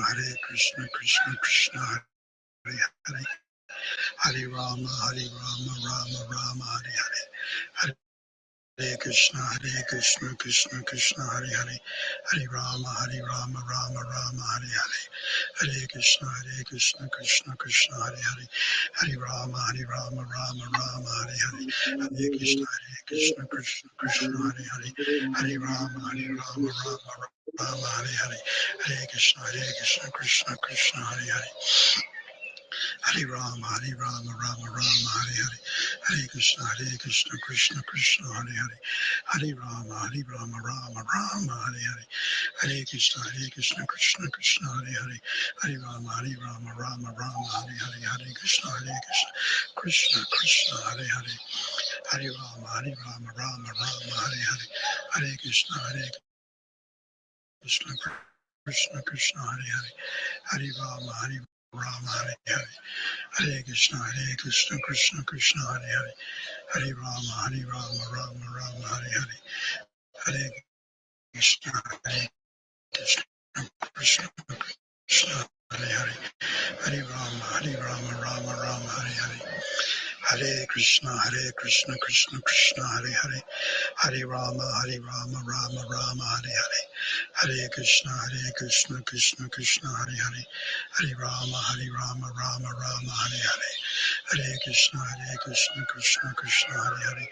Hare Krishna, Krishna Krishna, Hare Hare, Hare Rama, Rama Rama, Hare Hare. Hare Krishna, Krishna Krishna, Hare Hare, Hare Rama, Rama Rama, Hare Hare. Hare Krishna, Krishna Krishna, Hare Hare, Hare Rama, Rama Rama, Hare Hare. Hare Krishna, Krishna Krishna, Hare Hare, Hare Rama, Rama Rama, Hare Hare. Hare Krishna, Krishna Krishna, Hare Hare. Hare Rama, Rama Rama, Hare Hare. Hare Krishna, Krishna Krishna, Hare Hare. Hare Rama, Rama Rama, Hare Hare. Hare Krishna, Krishna Krishna, Hare Hare. Hare Rama, Rama Rama, Hare Hare. Hare Krishna, Krishna Krishna, Hare Hare. Hare Rama, Rama Rama, Hare Hare. Hare Krishna, Krishna Krishna, Hare Hare. Hare Rama, Rama, Hare Hare. Hare Krishna, Krishna Krishna, Hare Hare. Hare Rama, Rama Rama, Hare Hare. Hare Krishna, Krishna Krishna Krishna, Hare Hare. Hare Rama, Rama Rama, Hare Hare. Hare Krishna, Krishna Krishna, Hare Hare. Hare Rama, Rama Rama, Hare Hare. Hare Krishna, Krishna Krishna, Hare Hare. Hare Rama, Rama Rama, Hare Hare. Hare Krishna, Krishna Krishna, Hare Hare.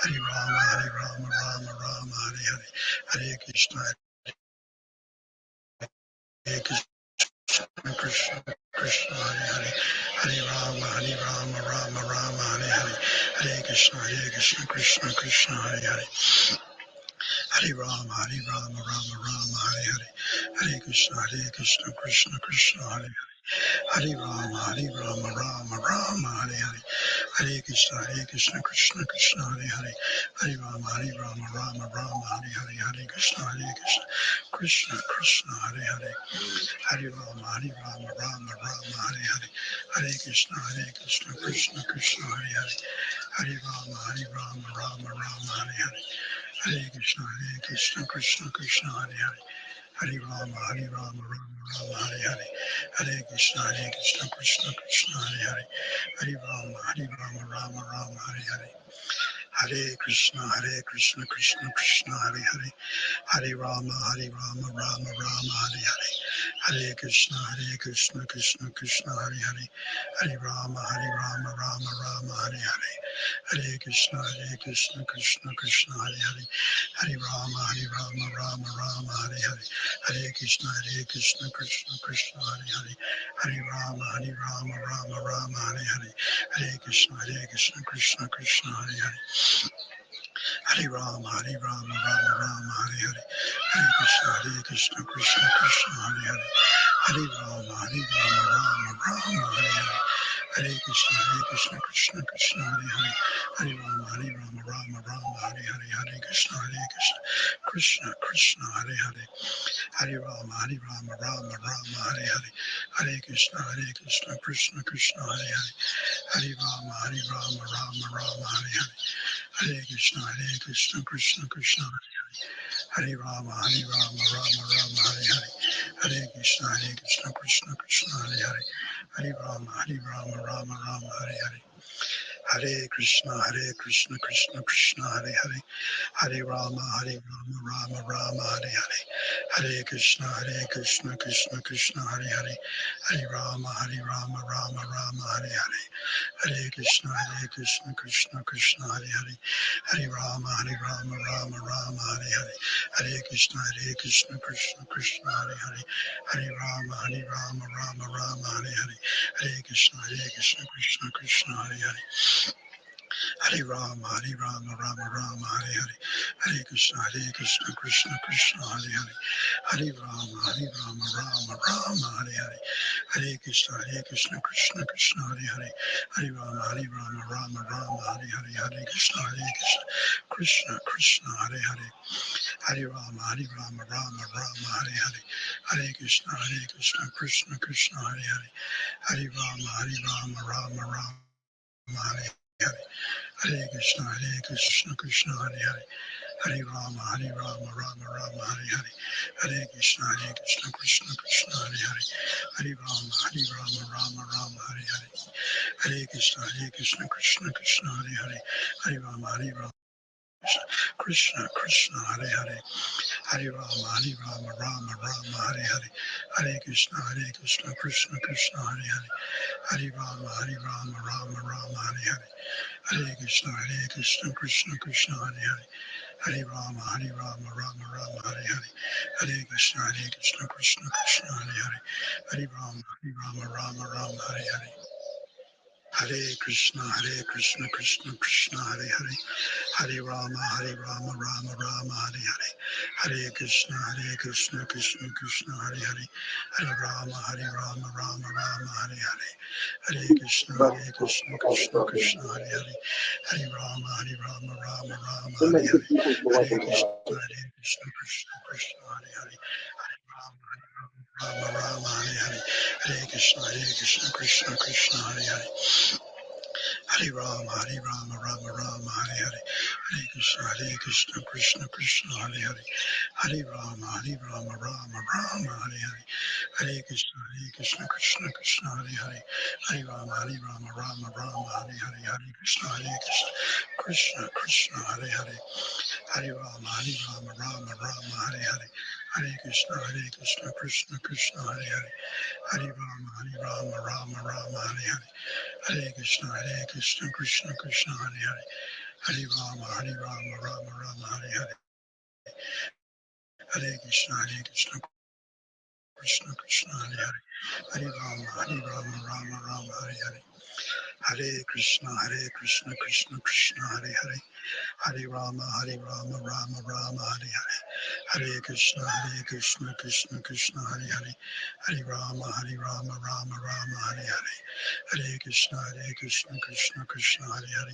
Hare Rama, Rama Rama, Hare Hare. Hare Krishna, Krishna Krishna, Hare Hare. Hare Rama, Rama Rama, Hare Hare. Hare Krishna, Krishna Krishna, Hare Hare. Hare Rama, Rama Rama, Hare Hare. Hare Krishna, Krishna Krishna, Hare Hare. Hare Rama, Rama Rama, Hare Hare. Hare Krishna, Krishna Krishna, Hare Hare. Hare Rama, Rama Rama, Hare Hare. Hare Krishna, Krishna Krishna, Hare Hare. Hare Rama, Rama Rama, Hare Hare. Hare Krishna, Krishna Krishna, Hare Hare. Hare Rama, Rama Rama, Hare Hare. Hare Krishna, Krishna Krishna, Hare Hare. Hare Rama, Rama Rama, Hare Hare. Hare Krishna, Krishna Krishna, Hare Hare. Hare Rama, Rama Rama, Hare Hare. Hare Krishna, Krishna Krishna, Hare Hare. Hare Rama, Rama Rama, Hare Hare. Hare Krishna, Krishna Krishna, Hare Hare. Hare Rama, Rama Rama, Hare Hare. Hare Krishna, Krishna Krishna, Hare Hare. Hare Rama, Rama Rama, Hare Hare. Hare Krishna, Krishna Krishna, Hare Hare. Hare Rama, Rama Rama, Hare Hare. Hare Krishna, Krishna Krishna, Hare Hare. Hare Rama, Rama Rama, Hare Hare. Hare Krishna, Krishna Krishna, Hare Hare. Hare Rama, Rama Rama, Hare Hare. Hare Krishna, Krishna Krishna, Hare Hare. Hare Rama, Rama Rama, Hare Hare. Hare Krishna, Krishna Krishna, Hare Hare. Hare Rama, Rama Rama, Hare Hare. Hare Krishna, Krishna Krishna, Hare Hare. Hare Rama, Rama Rama, Hare Hare. Hare Krishna, Krishna Krishna, Hare Hare. Hare Rama, Rama Rama, Hare Hare. Hare Krishna, Krishna Krishna, Hare Hare. Hare Rama, Rama Rama, Hare Hare. Hare Krishna, Krishna Krishna, Hare Hare. Hare Rama, Rama Rama, Hare Hare. Hare Krishna, Krishna Krishna, Hare Hare. Hare Rama, Rama Rama, Hare Hare. Hare Krishna, Krishna Krishna, Hare Hare. Hare Rama, Rama Rama, Hare Hare. Hare Krishna, Krishna Krishna, Hare Hare. Hare Rama, Rama Rama, Hare Hare. Hare Krishna, Krishna Krishna, Hare Hare. Hare Rama, Rama Rama, Hare Hare. Hare Krishna, Krishna Krishna, Hare Hare. Hare Rama, Rama Rama, Hare Hare. Hare Krishna, Krishna Krishna, Hare Hare. Hare Rama, Rama Rama, Hare Hare. Hare Krishna, Krishna Krishna, Hare Hare. Hare Rama, Rama Rama, Hare Hare. Hare Krishna, Krishna Krishna, Hare Hare. Hare Rama, Rama Rama, Hare Hare. Hare Krishna, Krishna Hare Hare. Hare Rama, Rama Rama, Hare Hare. Hare Krishna, Krishna Krishna, Hare Hare. Hare Rama, Rama Rama, Hare Hare. Hare Krishna, Krishna Krishna, Hare Hare. Hare Rama, Krishna Krishna, Hare Hare. Hare Rama, Rama Rama, Hare Hare. Hare Krishna, Krishna Krishna, Hare Hare. Hare Rama, Rama Rama, Hare Hare. Hare Krishna, Krishna Krishna, Hare Hare. Hare Rama, Rama Rama, Hare Hare. Hare Krishna, Krishna Krishna, Hare Hare. Hare Rama, Rama Rama, Hare Hare. Hare Krishna, Krishna Krishna, Hare Hare. Hare Rama, Rama Rama, Hare Hare. Hare Krishna, Krishna Krishna, Hare Hare. Hare Rama, Rama Rama, Hare Hare. Hare Krishna, Krishna Krishna, Hare Hare. Hare Rama, Rama Rama, Hare Hare. Hare Krishna, Krishna Krishna, Hare Hare. Hare Rama, Rama, Hare Hare. Hare Krishna, Krishna Krishna, Hare Hare. Hare Rama, Rama, Hare Hare. Hare Krishna, Krishna Krishna, Hare Hare. Hare Rama, Rama, Hare Hare. Hare Krishna, Krishna Krishna, Hare Hare. Hare Rama, Rama, Hare Hare. Hare Krishna, Krishna Krishna, Hare Hare. Hare Rama, Rama, Hare Hare. Hare Krishna, Krishna Krishna, Hare Hare. Hare Rama, Rama, Hare Hare. Hare Krishna, Krishna Krishna, Hare Hare. Hare Rama, Rama Hare Hare. Hare Krishna, Krishna Krishna, Hare Hare. Hare Rama, Rama Hare Hare. Hare Krishna, Krishna Krishna, Hare Hare. Hare Rama, Rama Hare Hare. Hare Krishna, Krishna Krishna, Hare Hare. Hare Rama, Rama Hare Hare. Hare Krishna, Krishna Krishna, Hare Hare. Hare Rama, Rama Hare Hare. Hare Krishna, Krishna Krishna, Hare Hare.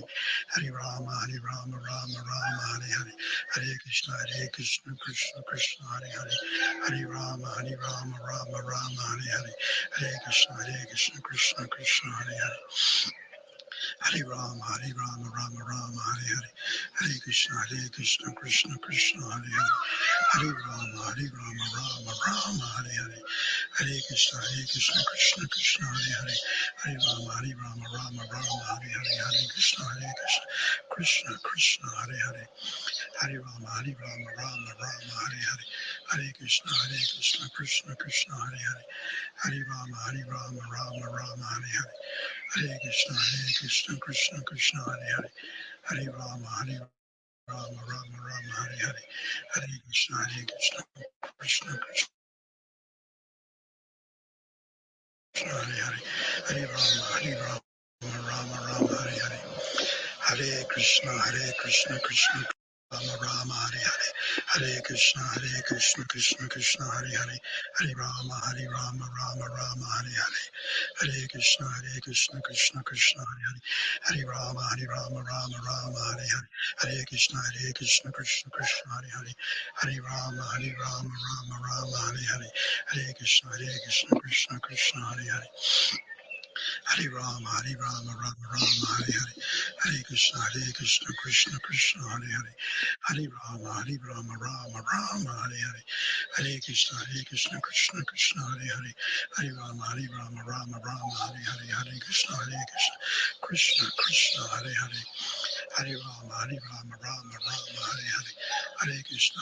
Hare Rama, Rama Hare Hare. Hare Krishna, Krishna Krishna, Hare Hare. Hare Rama, Rama Hare Hare. Hare Krishna, Krishna Krishna, Hare Hare. Hare Rama, Rama Hare Hare. Hare Krishna, Krishna Krishna, Hare Hare. Hare Rama, Rama Hare Hare. Hare Krishna, Krishna Krishna, Hare Hare. Hare Rama, Rama Hare Hare. Hare Krishna, Krishna Krishna, Hare Hare. Hare Rama, Rama Hare Hare. Hare Krishna, Krishna Krishna, Hare Hare. Hare Rama, Rama Hare Hare. Hare Krishna, Krishna Krishna, Hare Hare. Hare Rama, Rama Hare Hare. Hare Krishna, Krishna Rama Hare Hare. Hare Krishna, Krishna Krishna, Hare Hare. Hare Rama, Rama Hare Hare. Hare Krishna, Krishna Krishna, Hare Hare. Hare Rama, Rama Hare Hare. Hare Krishna, Krishna Krishna, Hare Hare. Hare Rama, Rama Hare Hare. Hare Krishna, Krishna Krishna, Hare Hare. Hare Rama, Rama Hare Hare. Hare Krishna, Krishna Krishna, Hare Hare. Hare Rama, Rama Hare Hare. Hare Krishna, Krishna Krishna, Hare Hare. Hare Rama, Rama Hare Hare. Hare Krishna, Krishna Krishna, Hare Hare. Hare Rama, Rama Hare Hare. Hare Krishna,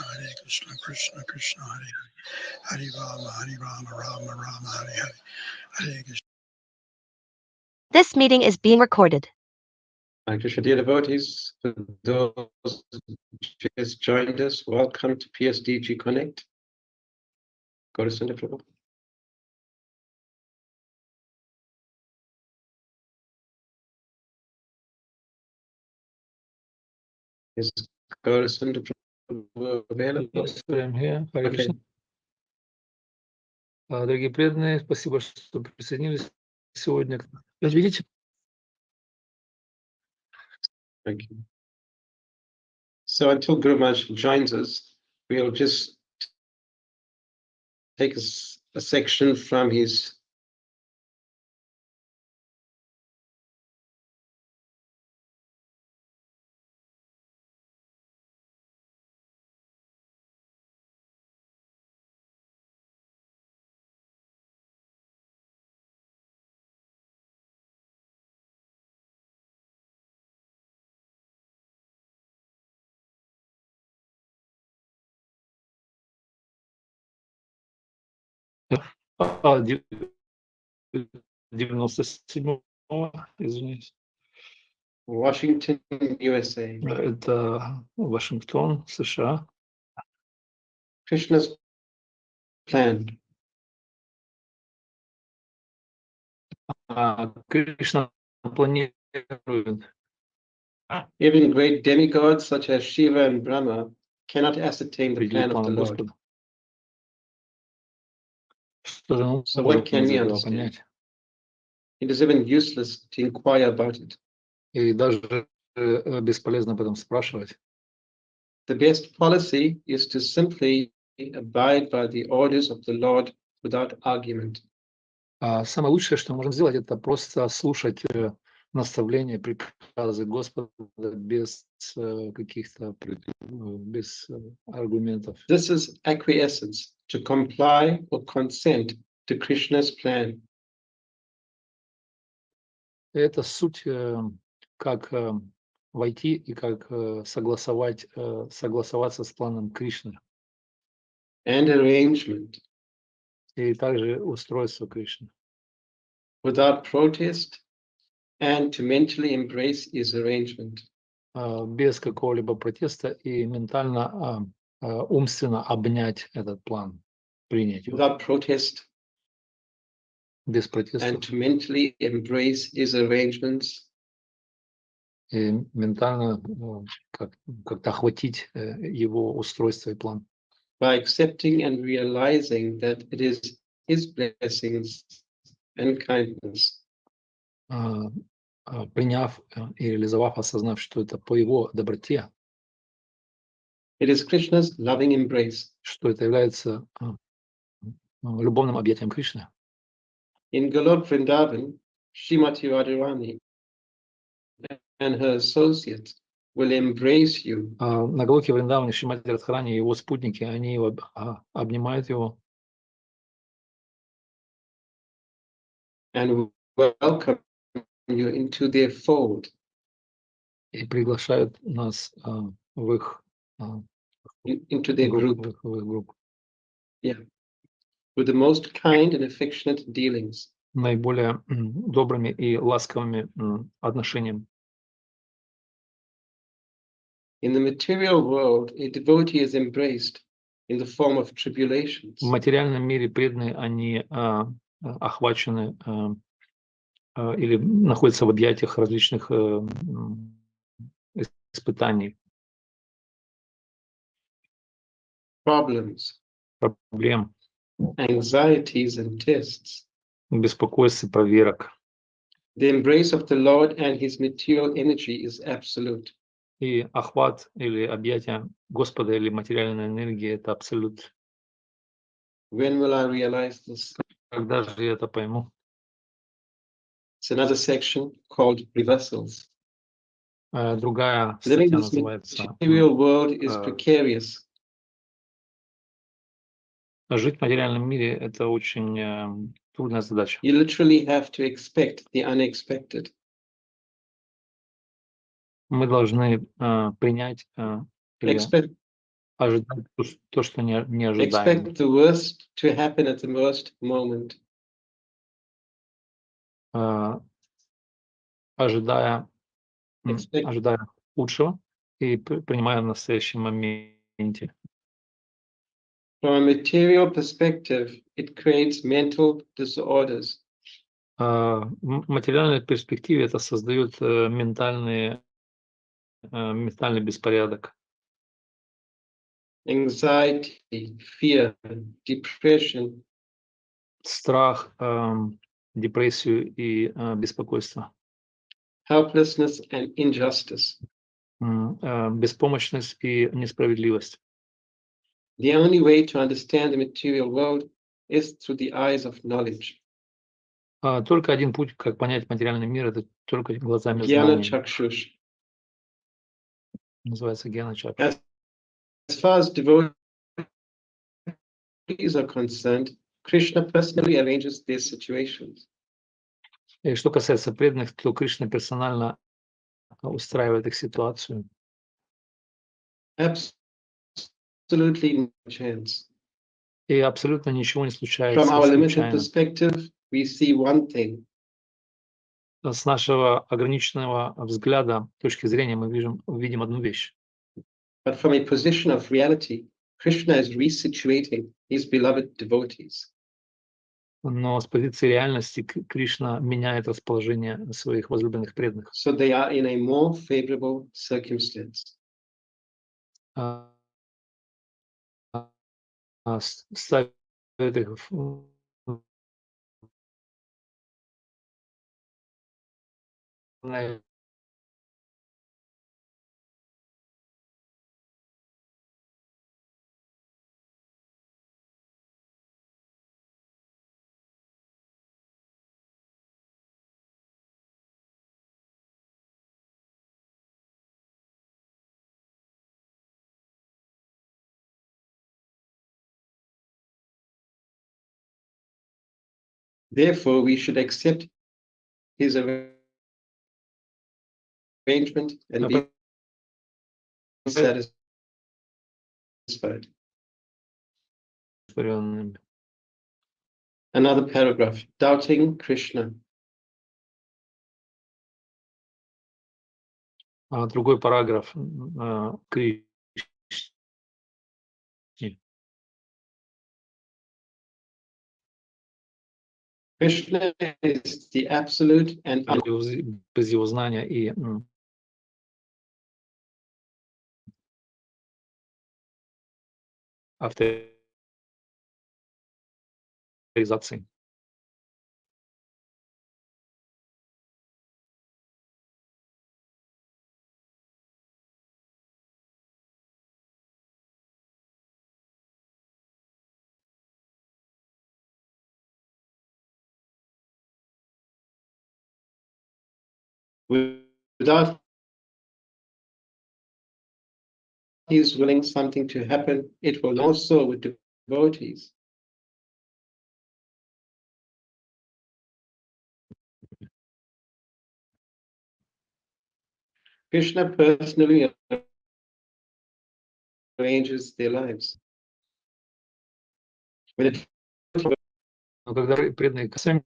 Krishna Krishna, Hare Hare. Hare Rama, Rama Hare Hare. Hare Krishna. This meeting is being recorded. Krishna, dear devotees, for those who just joined us, welcome to PSDG Connect. Go to Center Prabhu. Is go to Center Prabhu available? Yes, I'm here. Hare Okay. Krishna. Дорогие преданные, спасибо, что присоединились сегодня. Как видите, Thank you. So until Guru Maharaj joins us, we'll just take a section from his 97-го, извиняюсь. Washington, USA. Это Вашингтон, США. Krishna's plan. Кришна планирует Even great demigods such as Shiva and Brahma cannot ascertain the определить plan of the план Lord. Господа. Что же мы So what можем can из we этого understand? понять? It is even useless to inquire about it. И даже бесполезно об этом спрашивать. The best policy is to simply abide by the orders of the Lord without argument. Самое лучшее, что мы можем сделать, это просто слушать наставления, приказы Господа без каких-то без аргументов. This is acquiescence, to comply or consent to Krishna's plan. Это суть, как войти и как согласоваться с планом Кришны. And arrangement, И также устройство Кришны. without protest, and to mentally embrace his arrangement. Без какого-либо протеста и ментально, умственно обнять этот план, принять его. Without protest, Без протеста and to mentally embrace his arrangements. и ментально как-то охватить его устройство и план. By accepting and realizing that it is his blessings and kindness. Приняв и реализовав, осознав, что это по его доброте, It is Krishna's loving embrace. что это является любовным объятием Кришны. In Golok Vrindavan, Srimati Radharani and her associates will embrace you. На Галоке Вриндаване Шримати Радхарани и его спутники, они его обнимают его And welcome you into their fold. и приглашают нас в их Into their group. в их группу. Yeah. With the most kind and affectionate dealings. Наиболее добрыми и ласковыми отношениями. In the material world, a devotee is embraced in the form of tribulations. В материальном мире преданные, они охвачены или находятся в объятиях различных испытаний, Problems, проблем, anxieties, and tests. беспокойств и проверок. The embrace of the Lord and his material energy is absolute. И охват или объятие Господа или материальной энергии – это абсолют. When will I realize this? Когда же я это пойму? It's another section called reversals. Другая Living статья this называется material world is precarious. «Жить в материальном мире» – это очень трудная задача. You literally have to expect the unexpected. Мы должны принять или Expect ожидать то, что не ожидаем. the worst to happen at the worst moment. Ожидая Expect худшего и принимая в настоящем моменте. From a material perspective, it creates mental disorders. В материальной перспективе это создает ментальный беспорядок. Anxiety, fear, depression. Страх, депрессию и беспокойство. Helplessness and injustice. Беспомощность и несправедливость. The only way to understand the material world is through the eyes of knowledge. Только один путь, как понять материальный мир, это только глазами Jnana знания. Chakshush. Называется Гьяна Чакша. As far as devotees are concerned, Krishna personally arranges their situations. И что касается преданных, то Кришна персонально устраивает их ситуацию. Absolutely no chance. И абсолютно ничего не From случается our limited случайно. perspective, we see one thing. С нашего ограниченного взгляда, точки зрения, мы видим одну вещь. But from a position of reality, Krishna is resituating his beloved devotees. Но с позиции реальности Кришна меняет расположение своих возлюбленных преданных. So they are in a more favorable circumstance. Ставит их Therefore, we should accept his arrangement and be satisfied. Another paragraph, doubting Krishna. Другой параграф. Krishna is the absolute and без его знания и авторизации. without his willing something to happen, it will also with devotees. Krishna personally arranges their lives. Но когда преданные сами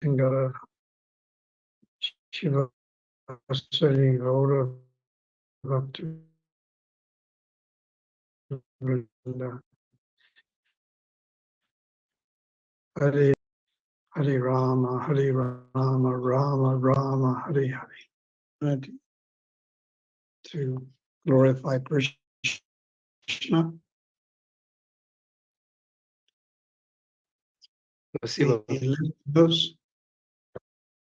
Singara Shiva Sari Gaura Bhakti Vrinda Hare Hare Rama Rama Rama Hare Hare. And to glorify Krishna. Спасибо.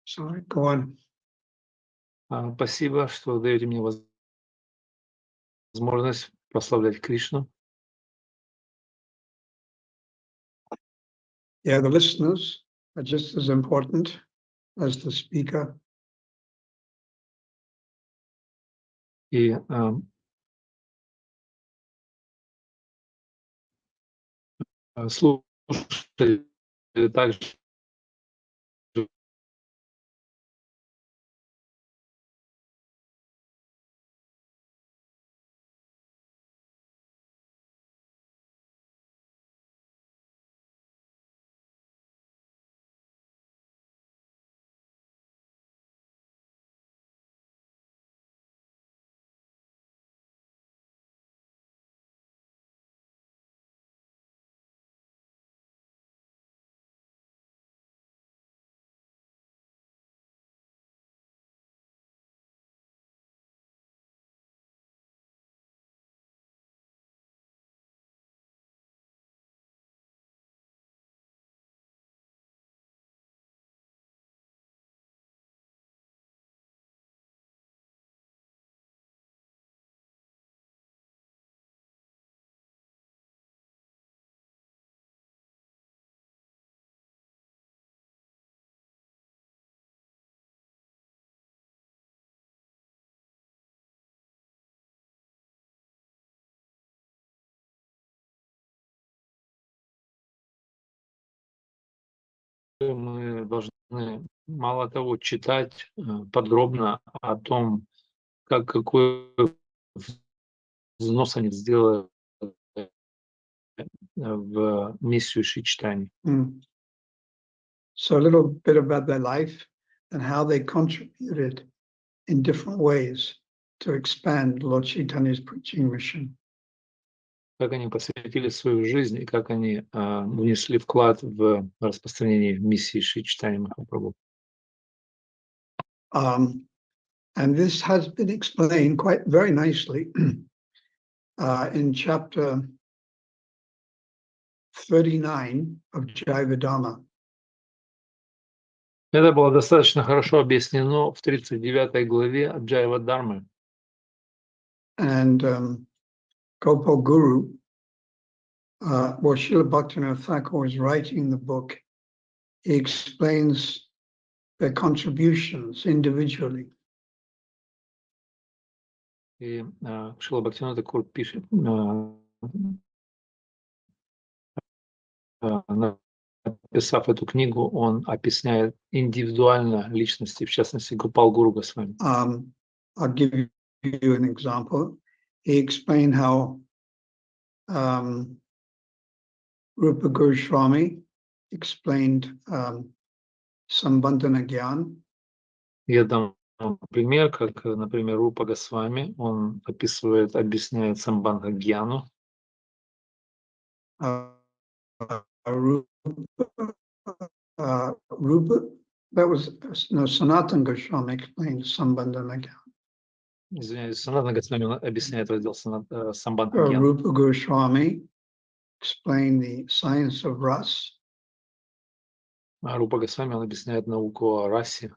Sorry, go on. Спасибо, что даете мне возможность прославлять Кришну. Yeah, the listeners are just as important as the speaker. И слушатели также мы должны, мало того, читать подробно о том, какой взнос они сделали в миссию Шри-чтани. So a little bit about their life and how they contributed in different ways to expand Lord Chaitanya's preaching mission. Как они посвятили свою жизнь и как они внесли вклад в распространение миссии Шри-чтани Махапрабху. And this has been explained quite very nicely in chapter 39 of jAPA. Это было достаточно хорошо объяснено в 39 главе Джайва Дharma. And Gopal Guru, while Srila Bhaktivinoda Thakur was writing the book, he explains their contributions individually. И Шрила Бхактивинода Тхакур пишет, написав эту книгу, он объясняет индивидуально личности, в частности, Гопал Гуру Госвами. I'll give you an example. He explained how Rupa Goswami explained Sambandhana Gyan. Я дам пример, как, например, Рупа Госвами, он объясняет Самбандха Гьяну. Rupa, that was no Sanatana Goswami explained Sambandhana Gyan. Извиняюсь, Санатана Госвами объясняет раздел Самбандха Гьяна. Rupa Goswami explained the science of ras. Рупа Госвами, он объясняет науку о расе.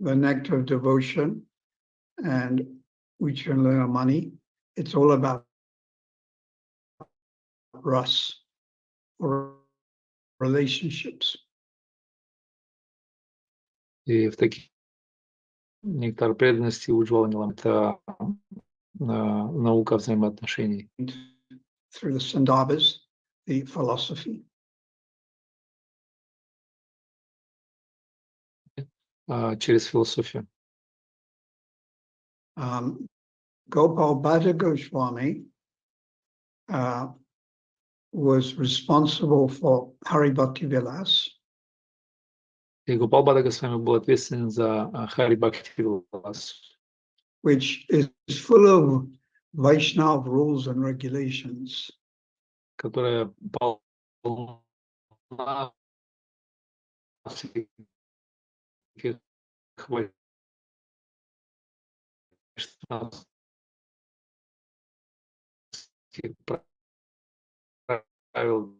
The nectar of devotion and Uchanlila money. It's all about ras or relationships. И в таких нектар преданности Уджвала Нилам — это наука взаимоотношений. Through the Sandarbhas, the philosophy. Через философию. Gopal Bhatta Goswami was responsible for Hari Bhakti Vilas. И Гопал Бхатта Госвами был ответственен за Хари Бхакти Вилас, which is full of Vaishnava rules and regulations. которая полна правил.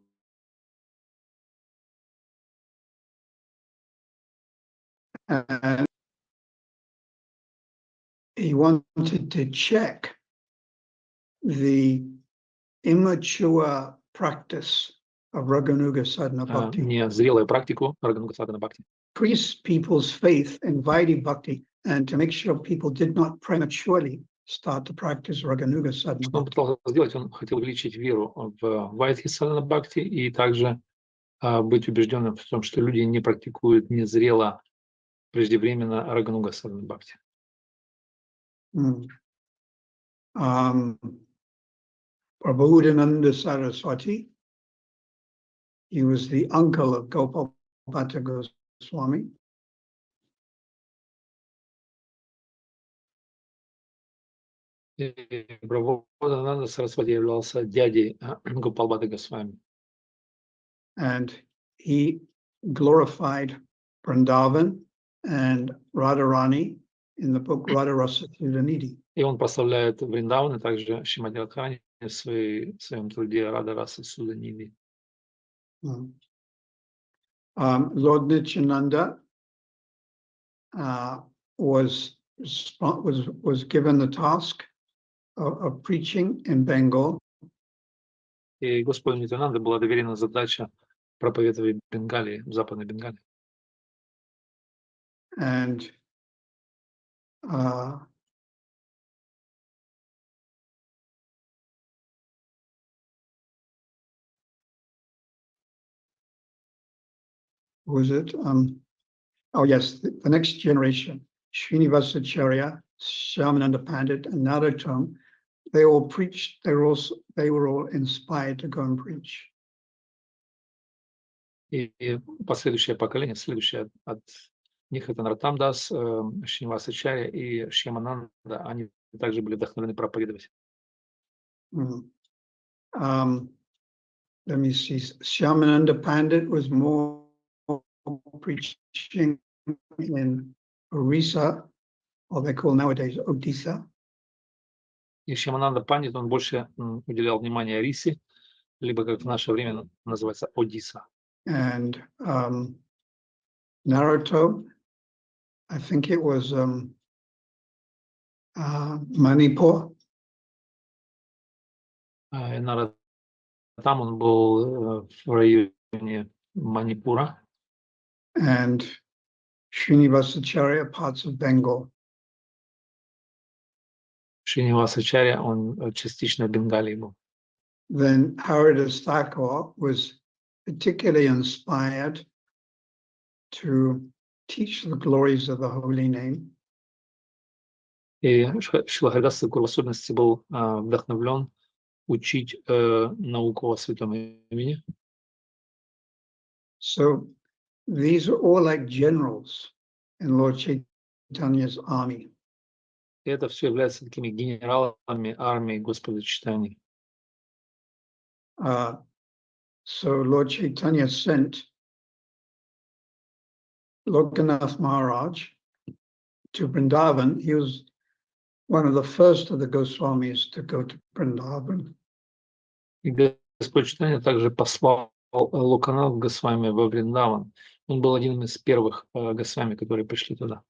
And he wanted to check the immature practice of Raganuga Sadhana Bhakti. Незрелую практику Рагануга Садхана Бхакти. Increase people's faith in Vaidhi Bhakti and to make sure people did not prematurely start to practice Raganuga Sadhana Что он Bhakti. пытался сделать? Он хотел увеличить веру в Вайдхи Садхана Бхакти и также быть убежденным в том, что люди не практикуют незрело, преждевременно Рагануга Садхана Бхакти. Prabhudananda Saraswati, he was the uncle of Gopal Bhatta Goswami. Прабхупада Сарасвати являлся дядей Гопал Бхатта Госвами. And he glorified Vrindavan and Radharani in the book Radharasa Nidhi. И он прославляет Вриндаван и также Шримати Радхарани в своем труде Рада Раса Суданидhi. Lord Nityananda was given the task of preaching in Bengal. И Господу Нитянанде была доверена задача проповедовать в Бенгалии, в Западной Бенгалии. And was it? Oh yes, the next generation, Srinivasacharya, Shyamananda Pandit, and Narottam, they all preached. They were all inspired to go and preach. И последующее поколение, следующее от них, это Нароттам Дас, Шривасачарья и Шьямананда, они также были вдохновлены проповедовать. Let me see. Shyamananda Pandit was more preaching in Orissa, or they call nowadays Odisha. И Шьямананда Пандит, он больше уделял внимание Рисе, либо, как в наше время называется, Одисса. And Naruto, I think it was Manipur. Нароттам, он был в районе Манипура. And Srinivasacharya, parts of Bengal. Шривасачарья, он частично в Бенгалии был. Then Haridas Thakur was particularly inspired to teach the glories of the holy name. И Шрила Харидас Тхакур в особенности был вдохновлен учить науку о святом имени. So these are all like generals in Lord Chaitanya's army. И это все является такими генералами армии Господа Чайтаньи. So Lord Chaitanya sent Lokanath Maharaj to Vrindavan. He was one of the first of the Goswamis to go to Vrindavan. И Господь Чайтанья также послал Локанатха Госвами во Вриндаван. Он был одним из первых Госвами, которые пришли туда.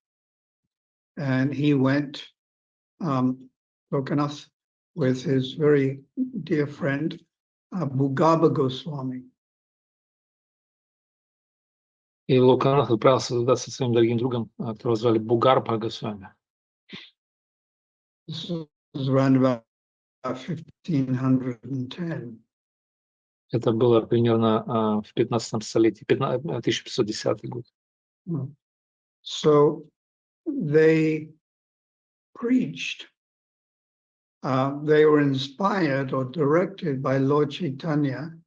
And he went, Lokanath, with his very dear friend, Bhugaba Goswami. И Локанатх отправился туда со своим дорогим другом, которого звали Бугарбха Госвами. This was around about 1510. Это было примерно в 15 столетии, 1510 год. So they preached. They were inspired or directed by Lord Chaitanya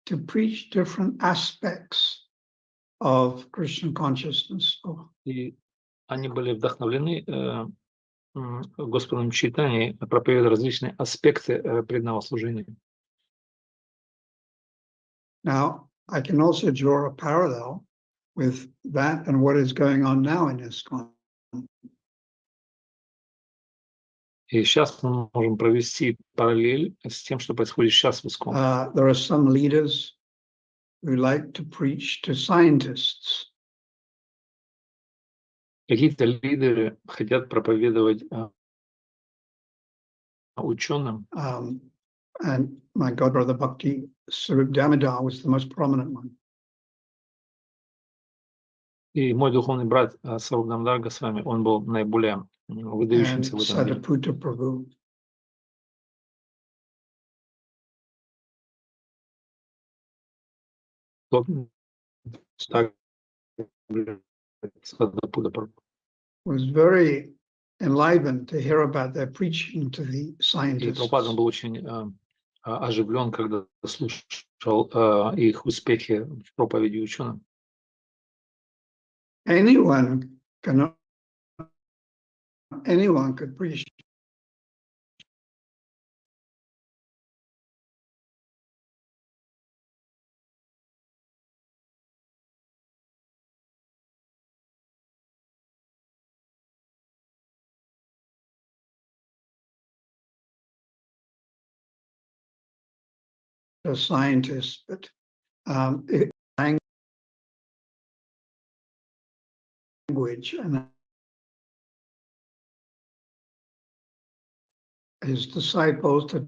to preach different aspects of Krishna consciousness. И они были вдохновлены Господом Чайтаньей проповедовать различные аспекты преданного служения. Now, I can also draw a parallel with that and what is going on now in ISKCON. И сейчас мы можем провести параллель с тем, что происходит сейчас в ISKCON. There are some leaders who like to preach to scientists. Какие-то лидеры хотят проповедовать ученым. And my god brother Bhakti Sarup Damodar was the most prominent one. И мой духовный брат Саруп Дамодар Госвами, он был наиболее выдающимся в этом деле. Sadaputta Prabhu. Was very enlivened to hear about their preaching to the И scientists. Прабхупада был очень оживлен, когда слушал их успехи в проповеди ученым. Anyone could preach. A scientist, but language and his disciples to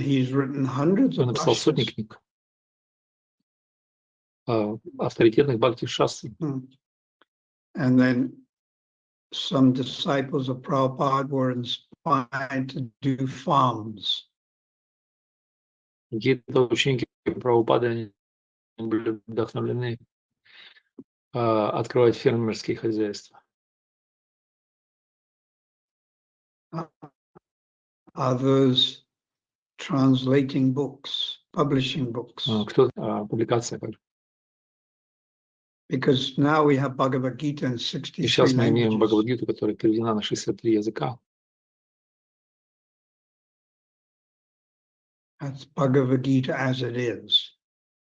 he's written hundreds Он of написал сотни bhashtas. книг, авторитетных бхакти-шастр. And then some disciples of Prabhupada were inspired to do farms. Какие-то ученики Прабхупады они были вдохновлены открывать фермерские хозяйства. Others translating books, publishing books. Кто публикация. Because now we have Bhagavad Gita in И 63 сейчас мы имеем languages. Бхагавад-гиту, которая переведена на 63 языка. That's Bhagavad Gita as it is,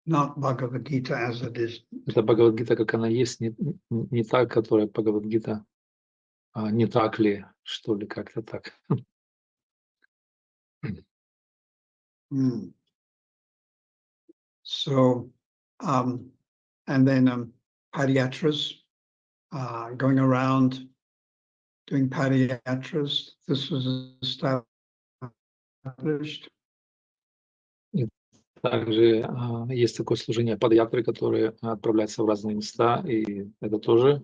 not Bhagavad Gita as it is. Это Бхагавад-гита, как она есть, не та, которая Бхагавад-гита, не так ли, что ли, как-то так. So, and then padiyatras, going around doing padiyatras. This was established. Также есть такое служение падаятры, которые отправляются в разные места, и это тоже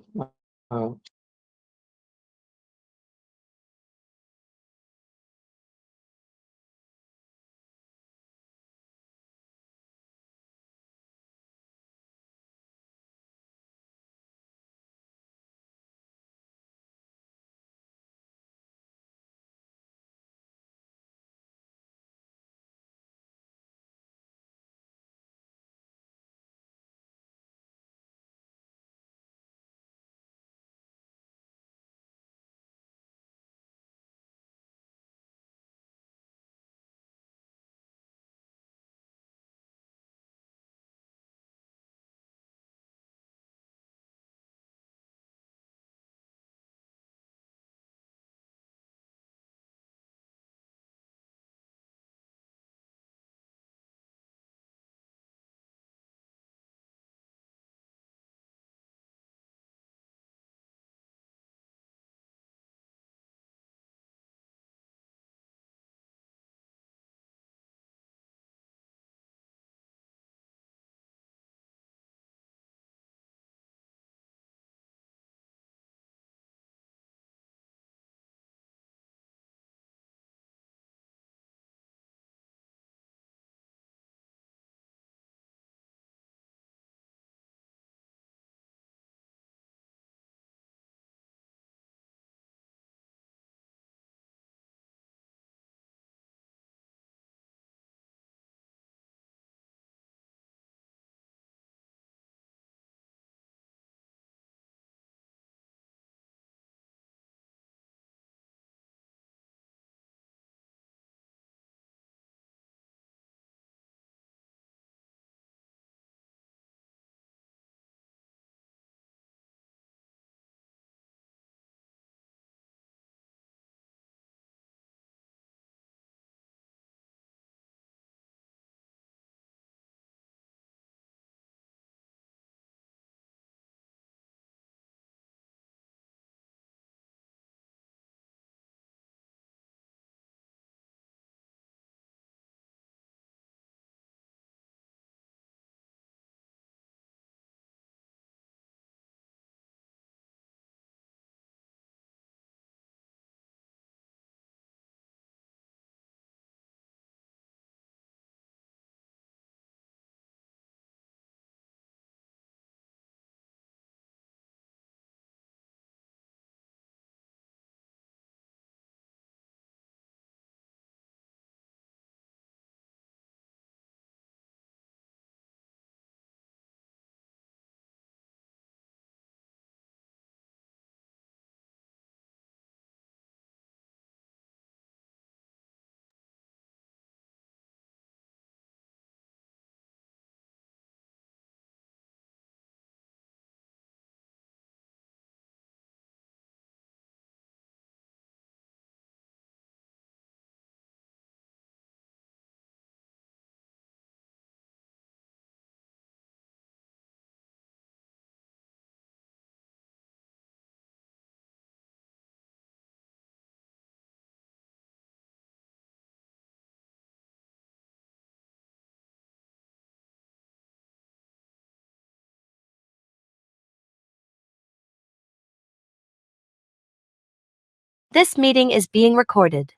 This meeting is being recorded.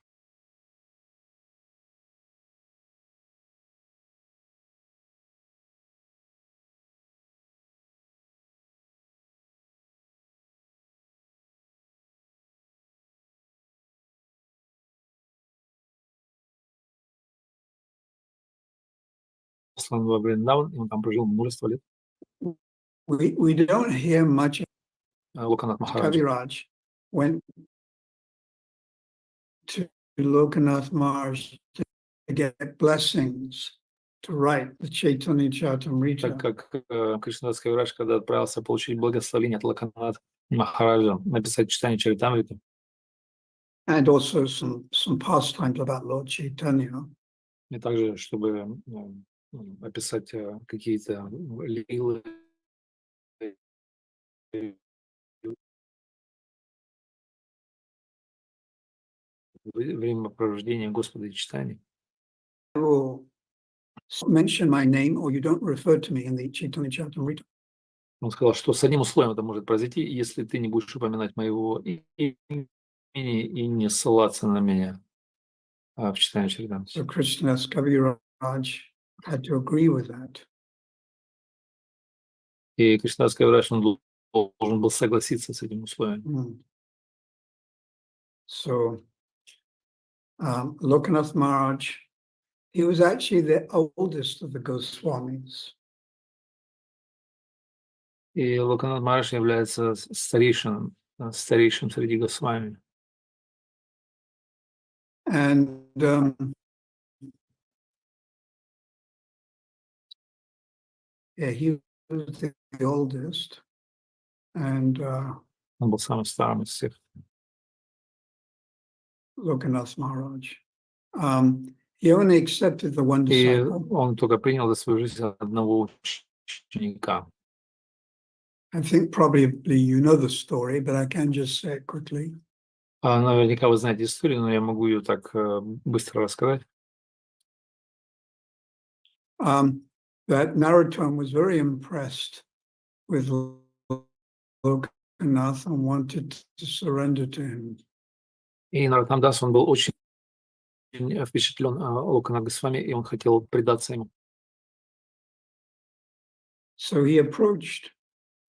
Послан во Вриндаун, и он там прожил множество лет. We don't hear much. Локанат Махарадж. Kaviraj went to Lokanath Maharaj to get blessings to write the Chaitanya Так Charitamrita. как Кришнадас Кавирадж, когда отправился получить благословение от Локанат Махараджа написать читание Чаритамриты, And also some pastimes about Lord Chaitanya. и также, чтобы описать какие-то лилы, времяпровождения Господа и читаний. I will mention my name or you don't refer to me in the Chaitanya Charitamrita. Он сказал, что с одним условием это может произойти, если ты не будешь упоминать моего имени и не ссылаться на меня в читании Чаритамриты. So Krishnadas Kaviraj had to agree with that. И Кришнадас Кавирадж, он должен был согласиться с этим условием. So Lokanath Maharaj, he was actually the oldest of the Goswamis. И Локанат Махарадж является старейшим среди Госвами. And he was the oldest. And Он был самым старым из всех. Lokanath Maharaj. He only accepted the one И disciple. он только принял за свою жизнь одного ученика. I think probably you know the story, but I can just say it quickly. Наверняка вы знаете историю, но я могу ее так быстро рассказать. That Narottam was very impressed with Lokanath and wanted to surrender to him. И Нароттамдас, он был очень впечатлен Локанат Госвами, и он хотел предаться ему. So he approached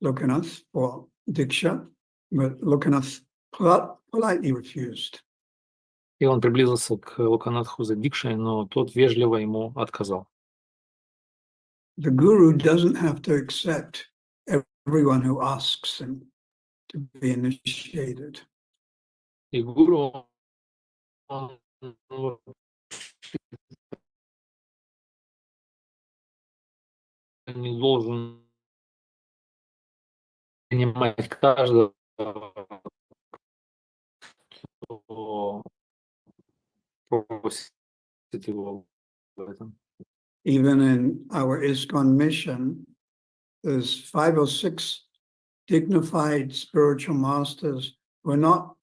Lokanath for Diksha, but Lokanath politely refused. И он приблизился к Локанатху за дикшей, но тот вежливо ему отказал. The guru doesn't have to accept everyone who asks him to be initiated. И гуру не должен принимать каждого, кто просит его в этом. Even in our ISKCON mission, there's 5 or 6 dignified spiritual masters who are not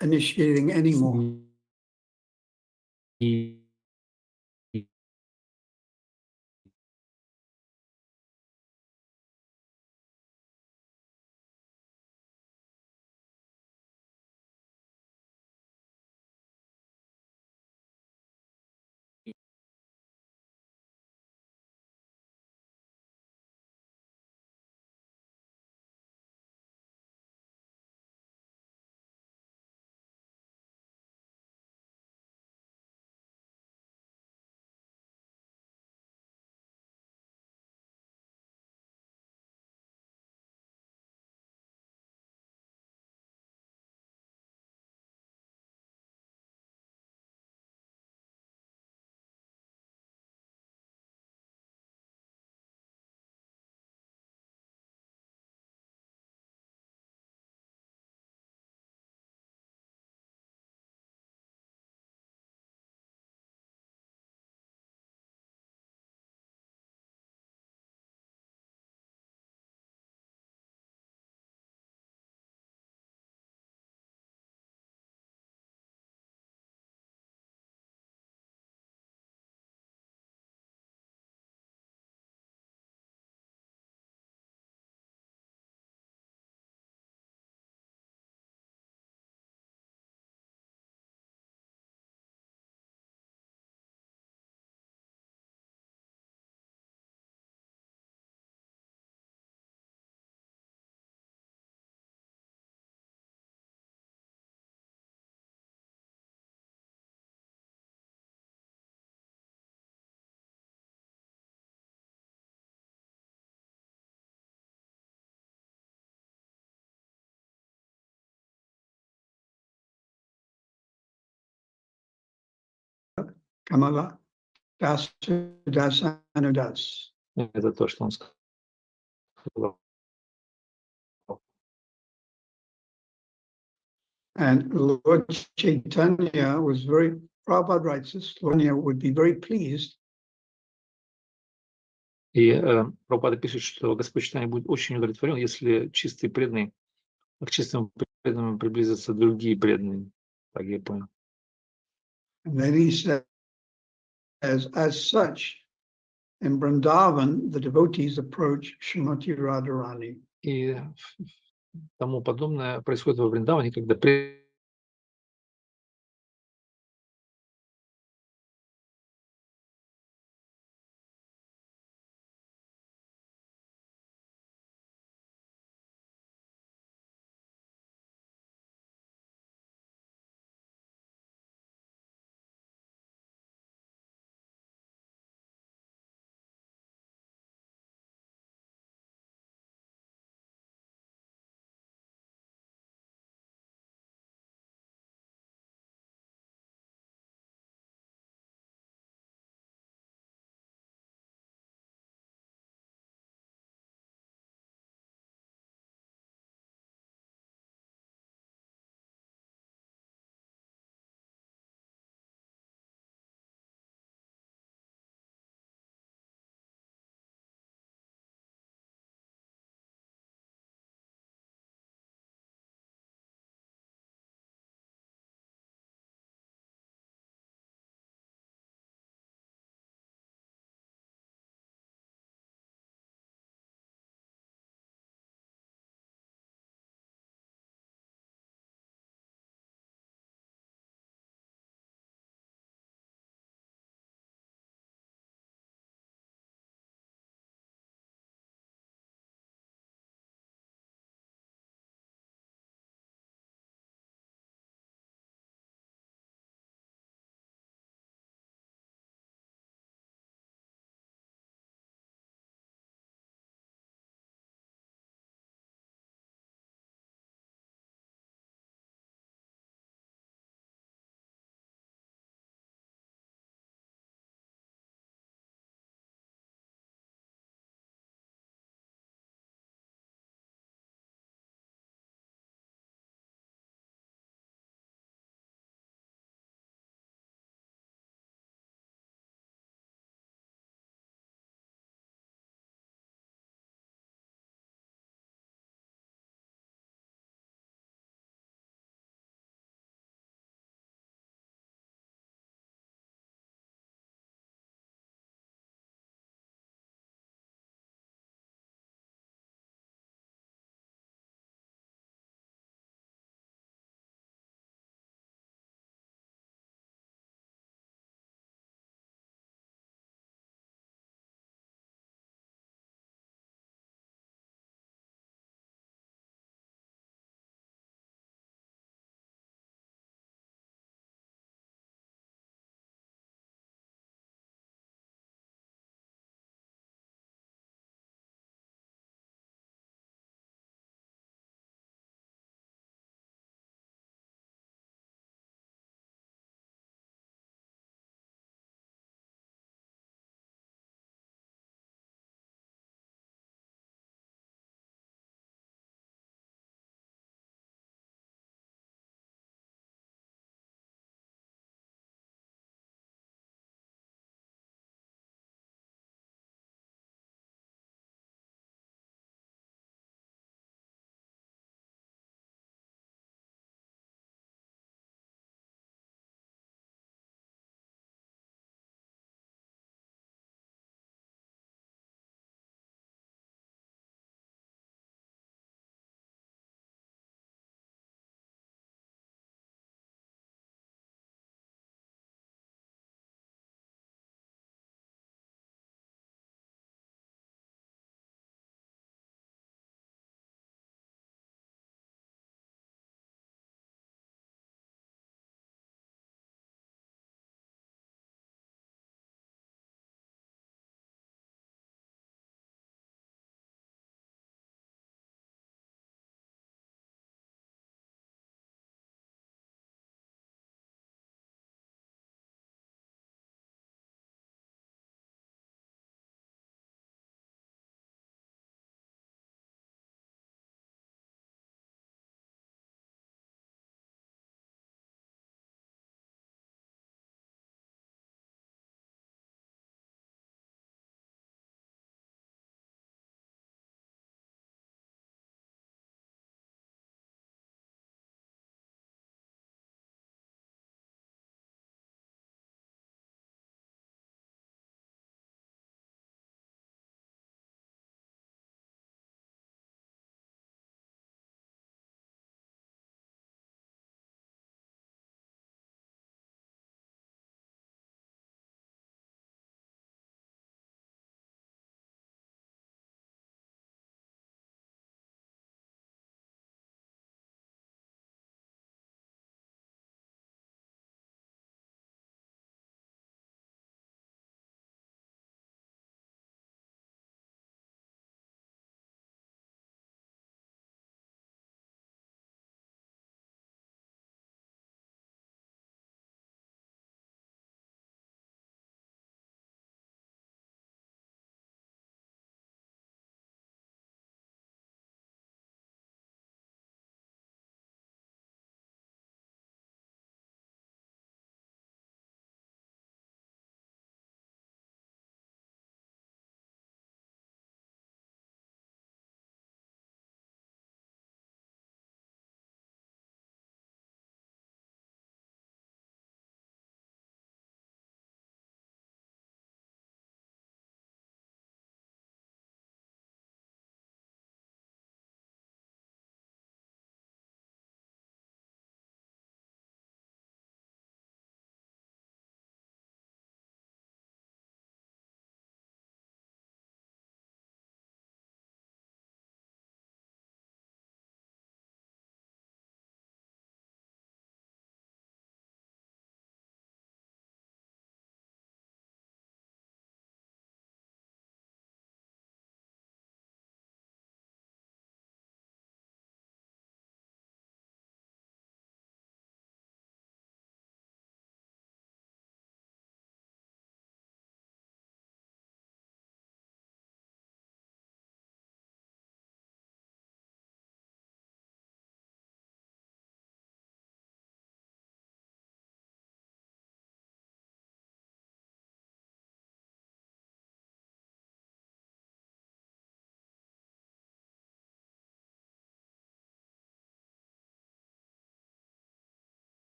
initiating anymore. И Kamala Das Das Anudas. Это то, что он сказал. And Lord Chaitanya was very, Prabhupada writes this, Lord Chaitanya would be very pleased И Прабхупада пишет, что Господь Чайтанья будет очень удовлетворен, если чистые преданные, к чистым преданным приблизятся другие преданные. Так я понял. And then he says, as such, in Vrindavan, the devotees approach Srimati Radharani. И тому подобное происходит во Вриндаване, когда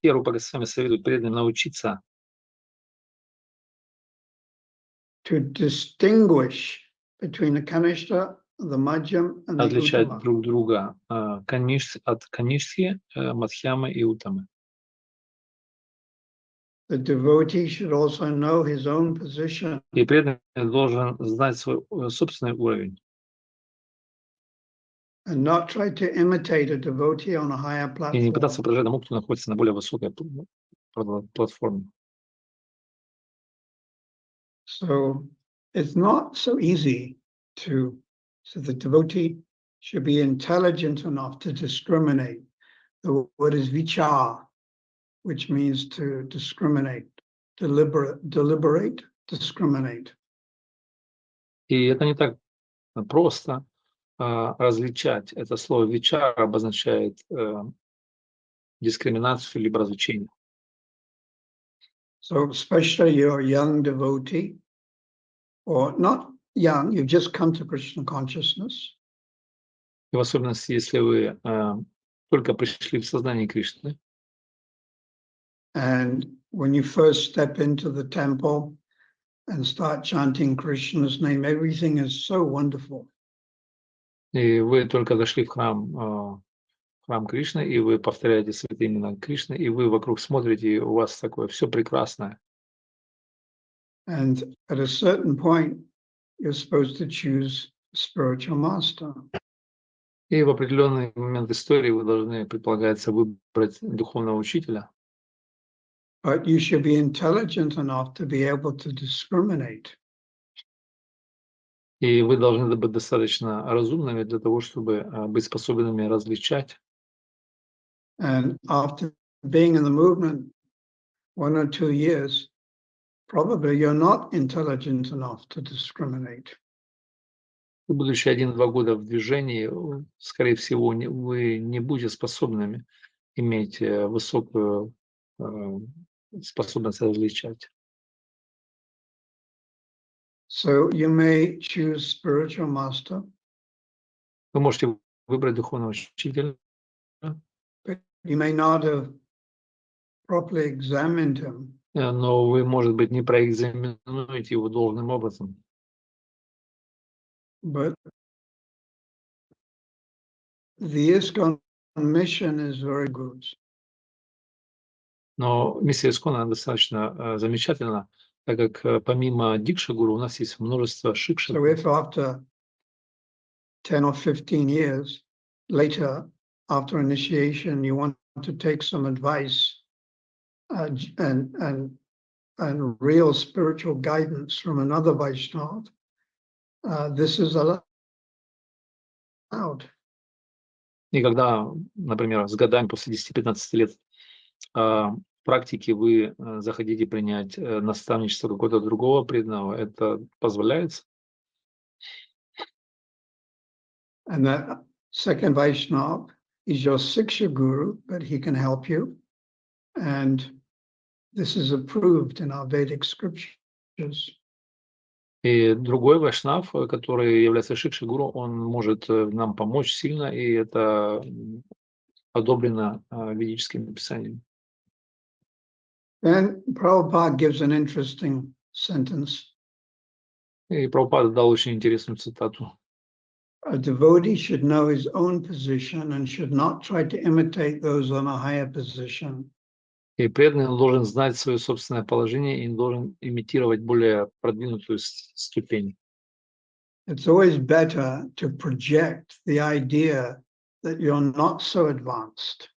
Рупа Госвами советует преданным научиться to distinguish between the Kanishta, the Madhyam, and the отличать Uttama. друг друга от Канишхи, Мадхьямы и Уттамы. The devotee should also know his own position И преданный должен знать свой собственный уровень and not try to imitate a devotee on a higher и не пытаться platform. подражать тому, кто находится на более высокой платформе. So it's not so easy so the devotee should be intelligent enough to discriminate. The word is vichar, which means to discriminate, deliberate, discriminate. И это не так просто различать. Это слово «вичар» обозначает дискриминацию либо развлечение. So especially you're a young devotee, or not young, you've just come to Krishna consciousness. И в особенности, если вы только пришли в сознание Кришны, And when you first step into the temple and start chanting Krishna's name, everything is so wonderful. и вы только зашли в храм Кришны, и вы повторяете святые имена Кришны, и вы вокруг смотрите, и у вас такое все прекрасное. And at a certain point, you're supposed to choose a spiritual master. И в определенный момент истории вы должны, предполагается, выбрать духовного учителя. But you should be intelligent enough to be able to discriminate. И вы должны быть достаточно разумными для того, чтобы быть способными различать. And after being in the movement 1 or 2 years, probably you're not intelligent enough to discriminate. Будучи 1-2 года в движении, скорее всего, вы не будете способными иметь высокую способность различать. So you may choose spiritual master, Вы можете выбрать духовного учителя, but you may not have properly examined him. но вы, может быть, не проэкзаменуете его должным образом. But the ISKCON mission is very good. Но миссия Искона достаточно замечательна, так как помимо Дикша-гуру у нас есть множество So шикша-гуру. if after 10 or 15 years later, after initiation, you want to take some advice and real spiritual guidance from another Vaishnava, this is allowed. И когда, например, с годами, после 10-15 лет практики вы захотите принять наставничество какого-то другого преданного, это позволяется. And that second Vaishnava is your Siksha Guru, but he can help you. And this is approved in our Vedic scriptures. И другой вайшнав, который является шикша-гуру, он может нам помочь сильно, и это одобрено ведическим писанием. Then Prabhupada gives an interesting sentence. И Прабхупада дал очень интересную цитату. A devotee should know his own position and should not try to imitate those on a higher position. И преданный должен знать свое собственное положение и не должен имитировать более продвинутую ступень. It's always better to project the idea that you're not so advanced.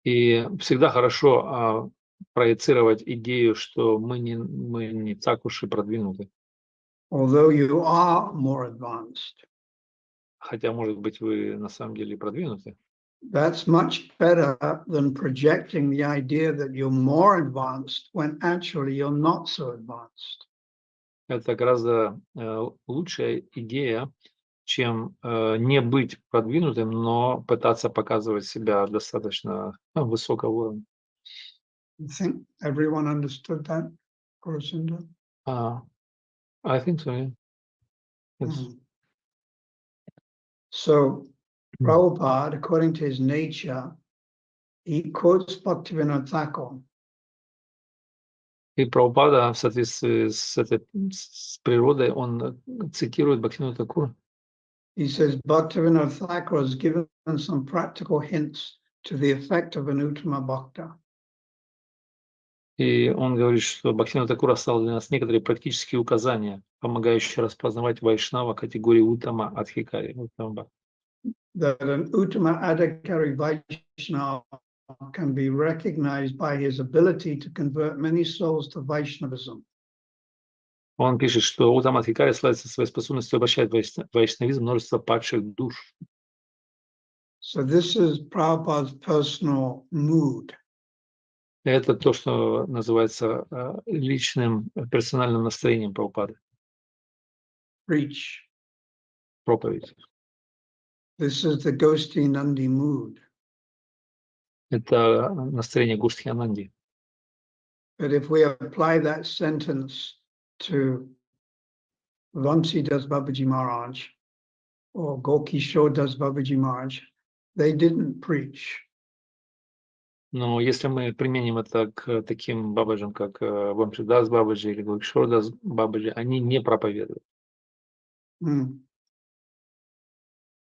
И всегда хорошо проецировать идею, что мы не так уж и продвинуты. Although you are more advanced. Хотя, может быть, вы на самом деле продвинуты. That's much better than projecting the idea that you're more advanced when actually you're not so advanced. Это гораздо лучшая идея, чем не быть продвинутым, но пытаться показывать себя достаточно высокого уровня. I think everyone understood that, Gurusundar? I think so, yeah. Yes. So Prabhupada, according to his nature, he quotes Bhaktivinoda Thakur. И Прабхупада в соответствии с природой, он цитирует Бхактивинода Thakura. He says Bhaktivinoda Thakur has given some practical hints to the effect of an Uttama Bhakta. И он говорит, что Бхактивинода Thakura оставил для нас некоторые практические указания, помогающие распознавать вайшнава категории Уттама Адхикари. That an Uttama Adhikari Vaishnava can be recognized by his ability to convert many souls to Vaishnavism. Он пишет, что Уттама Адхикари славится своей способностью обращать в вайшнавизм множество падших душ. So this is Prabhupada's personal mood. Это то, что называется личным, персональным настроением Прабхупады. Preach. Проповедь. This is the Gosti Nandi mood. Это настроение Гуштхи Ананди. But if we apply that sentence to Vamsi Das Babaji Maharaj or Gokishore Das Babaji Maharaj, they didn't preach. Но если мы применим это к таким бабаджам, как Вамси Дас Бабаджи или Гокишор Дас Бабаджи, они не проповедуют.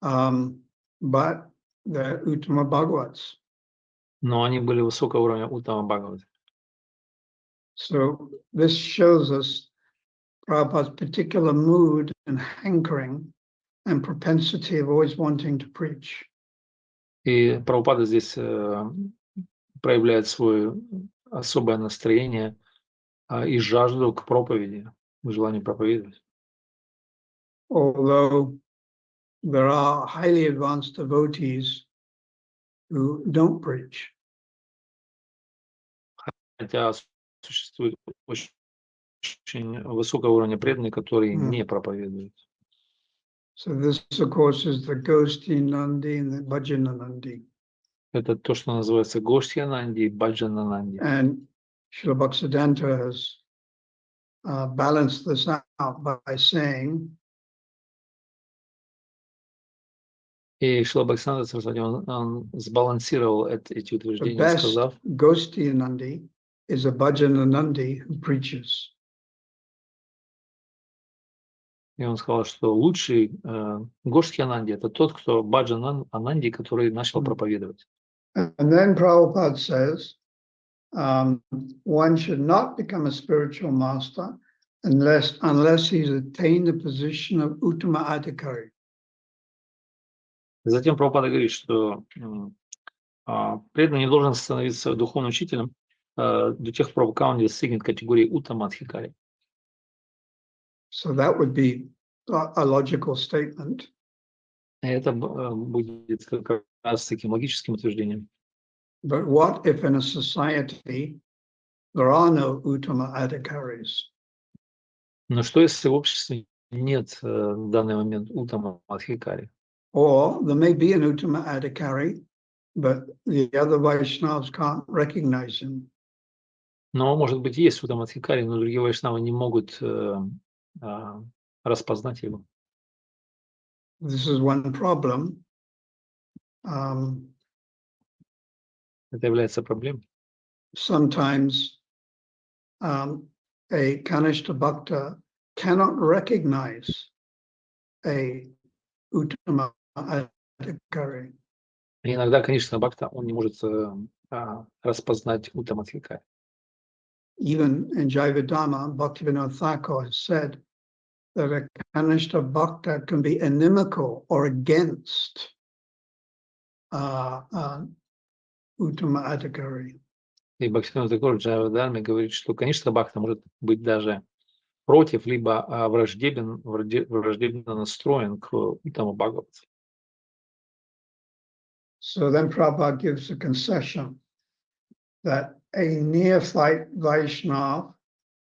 But the Uttama Bhagavats. Но они были высокого уровня Уттама Бхагавата. So this shows us Prabhupada's particular mood and hankering and propensity of always wanting to preach. И Прабхупада здесь проявляет свое особое настроение и жажду к проповеди, желание проповедовать. Although there are highly advanced devotees who don't preach. Хотя существует очень высокого уровня преданные, которые не проповедуют. So this, of course, is the Gosti Nandi and the Bhajana Nandi. Это то, что называется Гоштхи Ананди и Баджана Нанди. And Srila Bhaktisiddhanta has balanced this out by saying, И Шрила Бхактисиddhanta Сарасвати, он сбалансировал эти утверждения, сказав, Gosti Nandi is a Bhajana Nandi who preaches. и он сказал, что лучший Гоштхи Ананди — это тот, кто Баджан Ананди, который начал проповедовать. And then Prabhupada says, one should not become a spiritual master unless he's attained the position of Uttama Adhikari. Затем Прабхупада говорит, что преданный не должен становиться духовным учителем до тех пор, пока он не достигнет категории Уттама Адхикари. So that would be a logical statement. Это будет как раз таким логическим утверждением. But what if in a society there are no Uttama Adhikaris? Но что если в обществе нет в данный момент Уттама Адхикари? Or there may be an Uttama Adhikari, but the other Vaishnavas can't recognize him. Но, может быть, есть Уттама Адхикари, но другие вайшнавы не могут распознать его. This is one problem. Это является проблемой. Sometimes a Kanishta Bhakta cannot recognize a Uttama Adhikari. И иногда, конечно, Бхакта, он не может распознать Уттама Адхикари. Even in Jaivedama, Bhaktivinoda Thakur has said that a Kanishta Bhakta can be inimical or against Uttama Adhikari. И Бхактивинода Тхакур в Джайавадхарме говорит, что, конечно, Бхакта может быть даже против, либо враждебно настроен к Уттама Бхагавату. So then Prabhupada gives a concession that a neophyte Vaishnav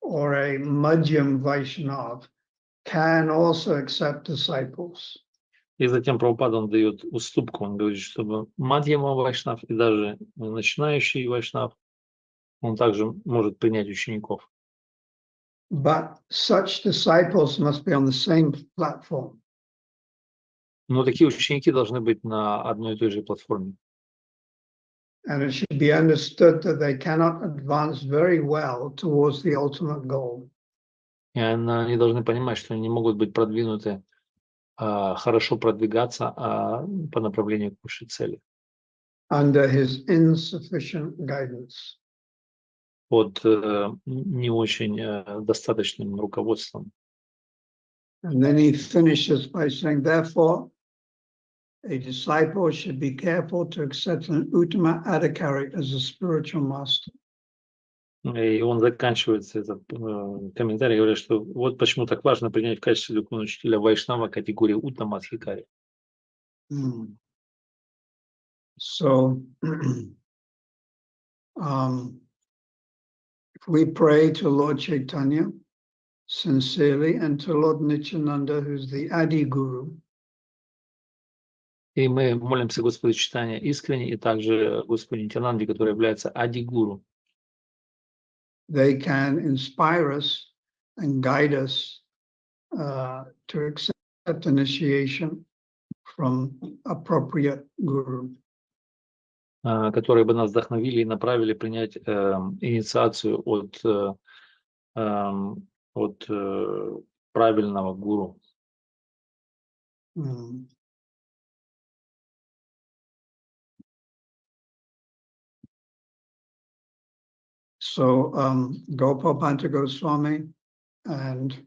or a Madhyam Vaishnav can also accept disciples. И затем Прабхупада он дает уступку, он говорит, что Мадьяма Вайшнав и даже начинающий Вайшнав, он также может принять учеников. But such disciples must be on the same platform. Но такие ученики должны быть на одной и той же платформе. And it should be understood that they cannot advance very well towards the ultimate goal. И они должны понимать, что они не могут быть продвинуты, хорошо продвигаться по направлению к высшей цели. Under his insufficient guidance. Под не очень достаточным руководством. And then he finishes by saying, therefore, a disciple should be careful to accept an Uttama Adhikari as a spiritual master. И он заканчивается этот комментарий, говоря, что вот почему так важно принять в качестве духовного учителя Вайшнава категорию Уттама Адхикари. So, if we pray to Lord Chaitanya sincerely and to Lord Nityananda, who's the Adi Guru, и мы молимся Господу Чайтанье искренне, и также Господу Нитянанде, который является Ади-гуру. They can inspire us and guide us to accept initiation from appropriate guru. Которые бы нас вдохновили и направили принять инициацию от правильного гуру. So Gopal Partha Goswami and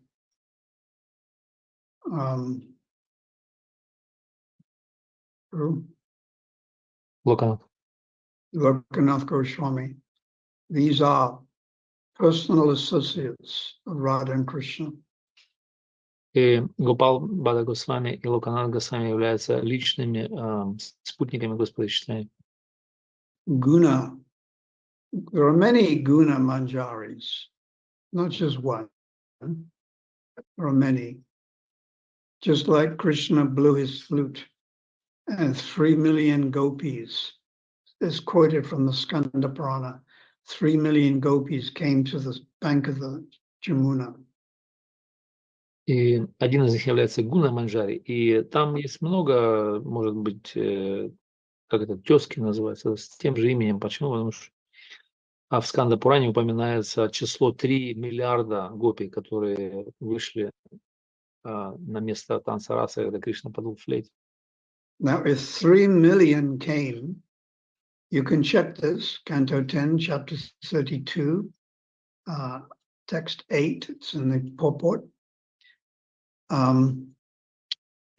Lokanath Goswami, these are personal associates of Radha and Krishna. И Гопал Бада Госвами и Локанат Госвами являются личными спутниками Господа Чайтаньи. Guna, there are many guna manjaris, not just one. There are many. Just like Krishna blew his flute and 3 million gopis, is quoted from the Skanda Purana, 3 million gopis came to the bank of the Jamuna. И один из них является Гуна Манджари. И там есть много, может быть, как это, тезки называется, с тем же именем. Почему? Потому что в Сканда Пуране упоминается число 3 миллиарда гопи, которые вышли на место танца раса, когда Кришна подул флейт. Now, if 3 million came, you can check this, Canto 10, chapter 32, text 8, it's in the purport.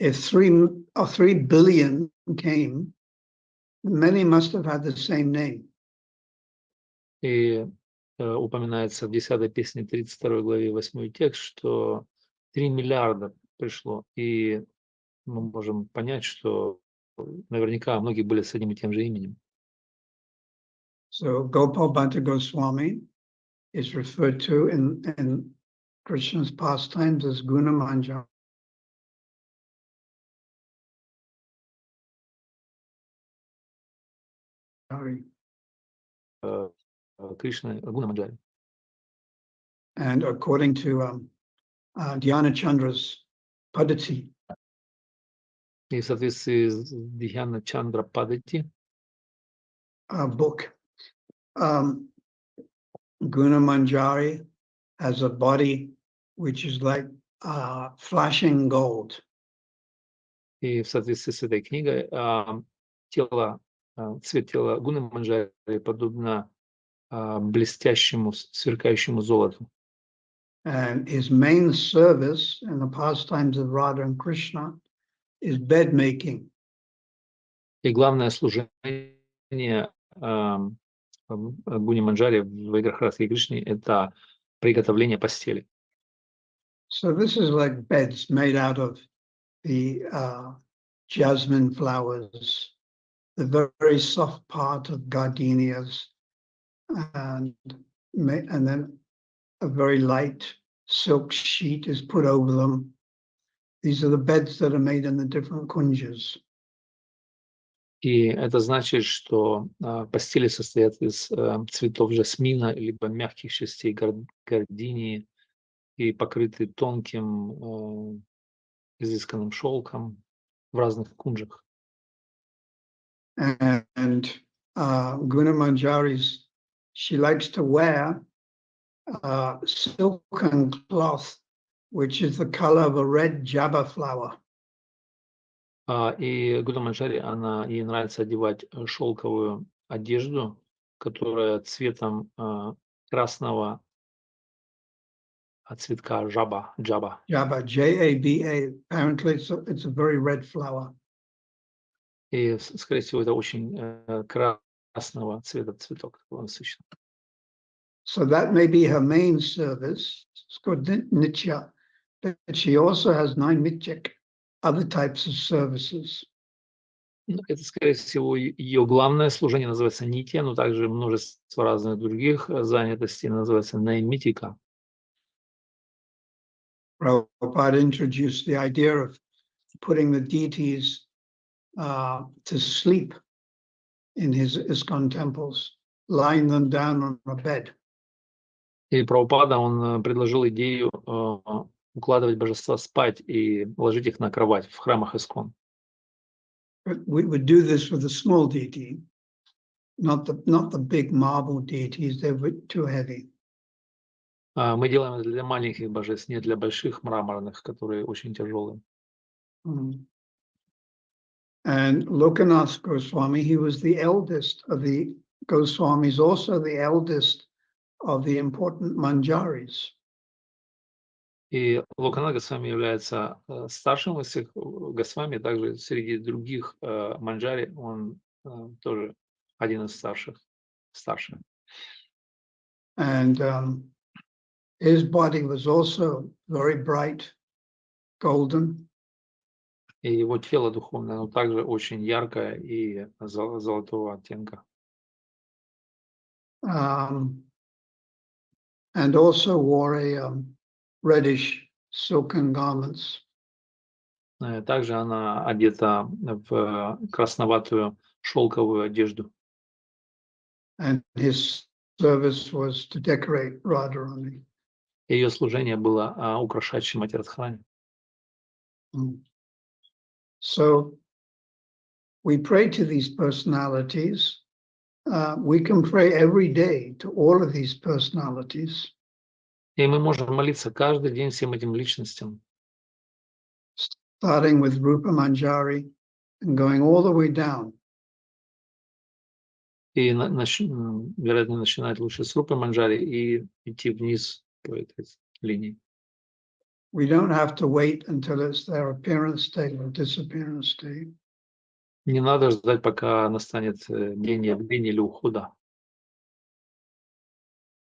If 3 billion came, many must have had the same name. И упоминается в 10-й песне 32 главе 8 текст, что 3 миллиарда пришло. И мы можем понять, что наверняка многие были с одним и тем же именем. So Gopal Bhatta Goswami is referred to in Krishna's pastimes as Guna Manjari. Кришна Гуна Манджари. And according to Dhyana Chandra's Padati, И в соответствии с Дхьяна Чандра Падати, book, Guna Manjari has a body which is like flashing gold. и в соответствии с этой книгой цвет тела Гуны Манджари подобно блестящему, сверкающему золоту. And his main service in the pastimes of Radha and Krishna is bed making. И главное служение Гуни Манджари в играх Расы и Кришны — это приготовление постели. So this is like beds made out of the jasmine flowers, the very soft part of gardenias, and then a very light silk sheet is put over them. These are the beds that are made in the different kunjas. И это значит, что постели состоят из цветов жасмина, либо мягких частей гардинии и покрыты тонким изысканным шелком в разных кунджах. And Guna Manjaris, she likes to wear silken cloth, which is the color of a red jAPA flower. И Гуна Манджари, ей нравится одевать шелковую одежду, которая цветом красного цветка жаба. jAPA, J-A-B-A. Apparently, it's a very red flower. И, скорее всего, это очень красного цвета цветок, такой насыщенный. So that may be her main service. It's called Nitya. But she also has 9 Mitchik, other types of services. Это, скорее всего, ее главное служение называется нитья, но также множество разных других занятостей называется наймитика. Prabhupada introduced the idea of putting the deities to sleep in his ISKCON temples, lying them down on a bed. И Прабхупада, он предложил идею укладывать божества спать и ложить их на кровать в храмах Искон. But we would do this with a small deity, not the big marble deities, they were too heavy. Мы делаем это для маленьких божеств, не для больших мраморных, которые очень тяжелые. And Lokanath Goswami, he was the eldest of the Goswamis, also the eldest of the important Manjaris. И Локанат Госвами является старшим из всех Госвами, также среди других Манджари он тоже один из старших. And his body was also very bright, golden. И его тело духовное, оно также очень яркое и золотого оттенка. And also wore a reddish silken garments. Также она одета в красноватую шелковую одежду. And his service was to decorate Radharani. Ее служение было украшать Шримати Радхарани. So we pray to these personalities. We can pray every day to all of these personalities. И мы можем молиться каждый день всем этим личностям. Starting with Rupa Manjari and going all the way down. И вероятно начинать лучше с Рупы Манджари и идти вниз по этой линии. We don't have to wait until it's their appearance day or disappearance day. Не надо ждать, пока настанет день явления или ухода.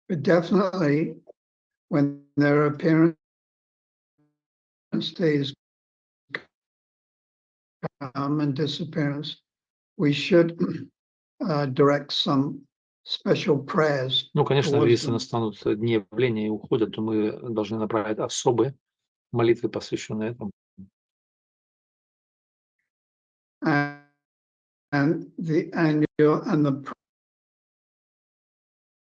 But definitely, when their appearance days come and disappearance, we should direct some special prayers. Ну, конечно, если настанут дни явления и ухода, то мы должны направить особые молитвы, посвященные этому. And the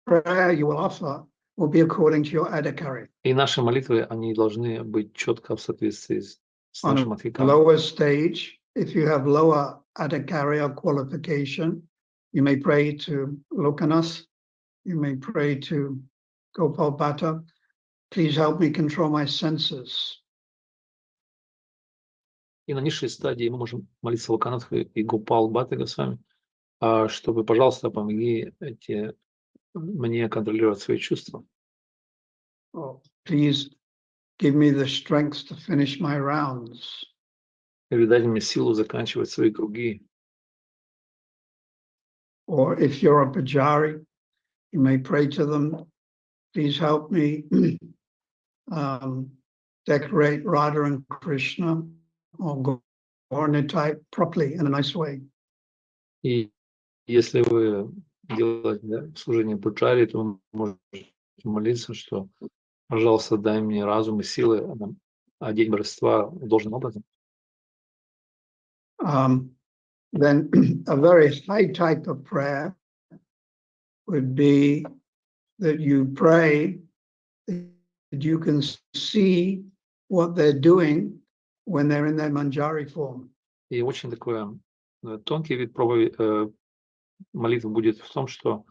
prayer you will offer will be according to your adhikari. И наши молитвы, они должны быть четко в соответствии с нашим адхикаром. On a lower stage, if you have lower adhikari or qualification, you may pray to Lokanath, you may pray to Gopal Bhatta. Please help me control my senses. И на низшей стадии мы можем молиться Локанатху и Гопал Бхатта Госвами, чтобы, пожалуйста, помоги мне контролировать свои чувства. Oh, please give me the strength to finish my rounds. Или дай мне силу заканчивать свои круги. Or if you're a Pujari, you may pray to them, please help me decorate Radha and Krishna or Gaurnitai properly in a nice way. И если вы делаете служение Пуджари, то вы можете молиться, что, пожалуйста, дай мне разум и силы одеть божества должным образом. Then a very high type of prayer would be that you pray that you can see what they're doing when they're in their Manjari form. И очень такой тонкий вид молитва будет в том, что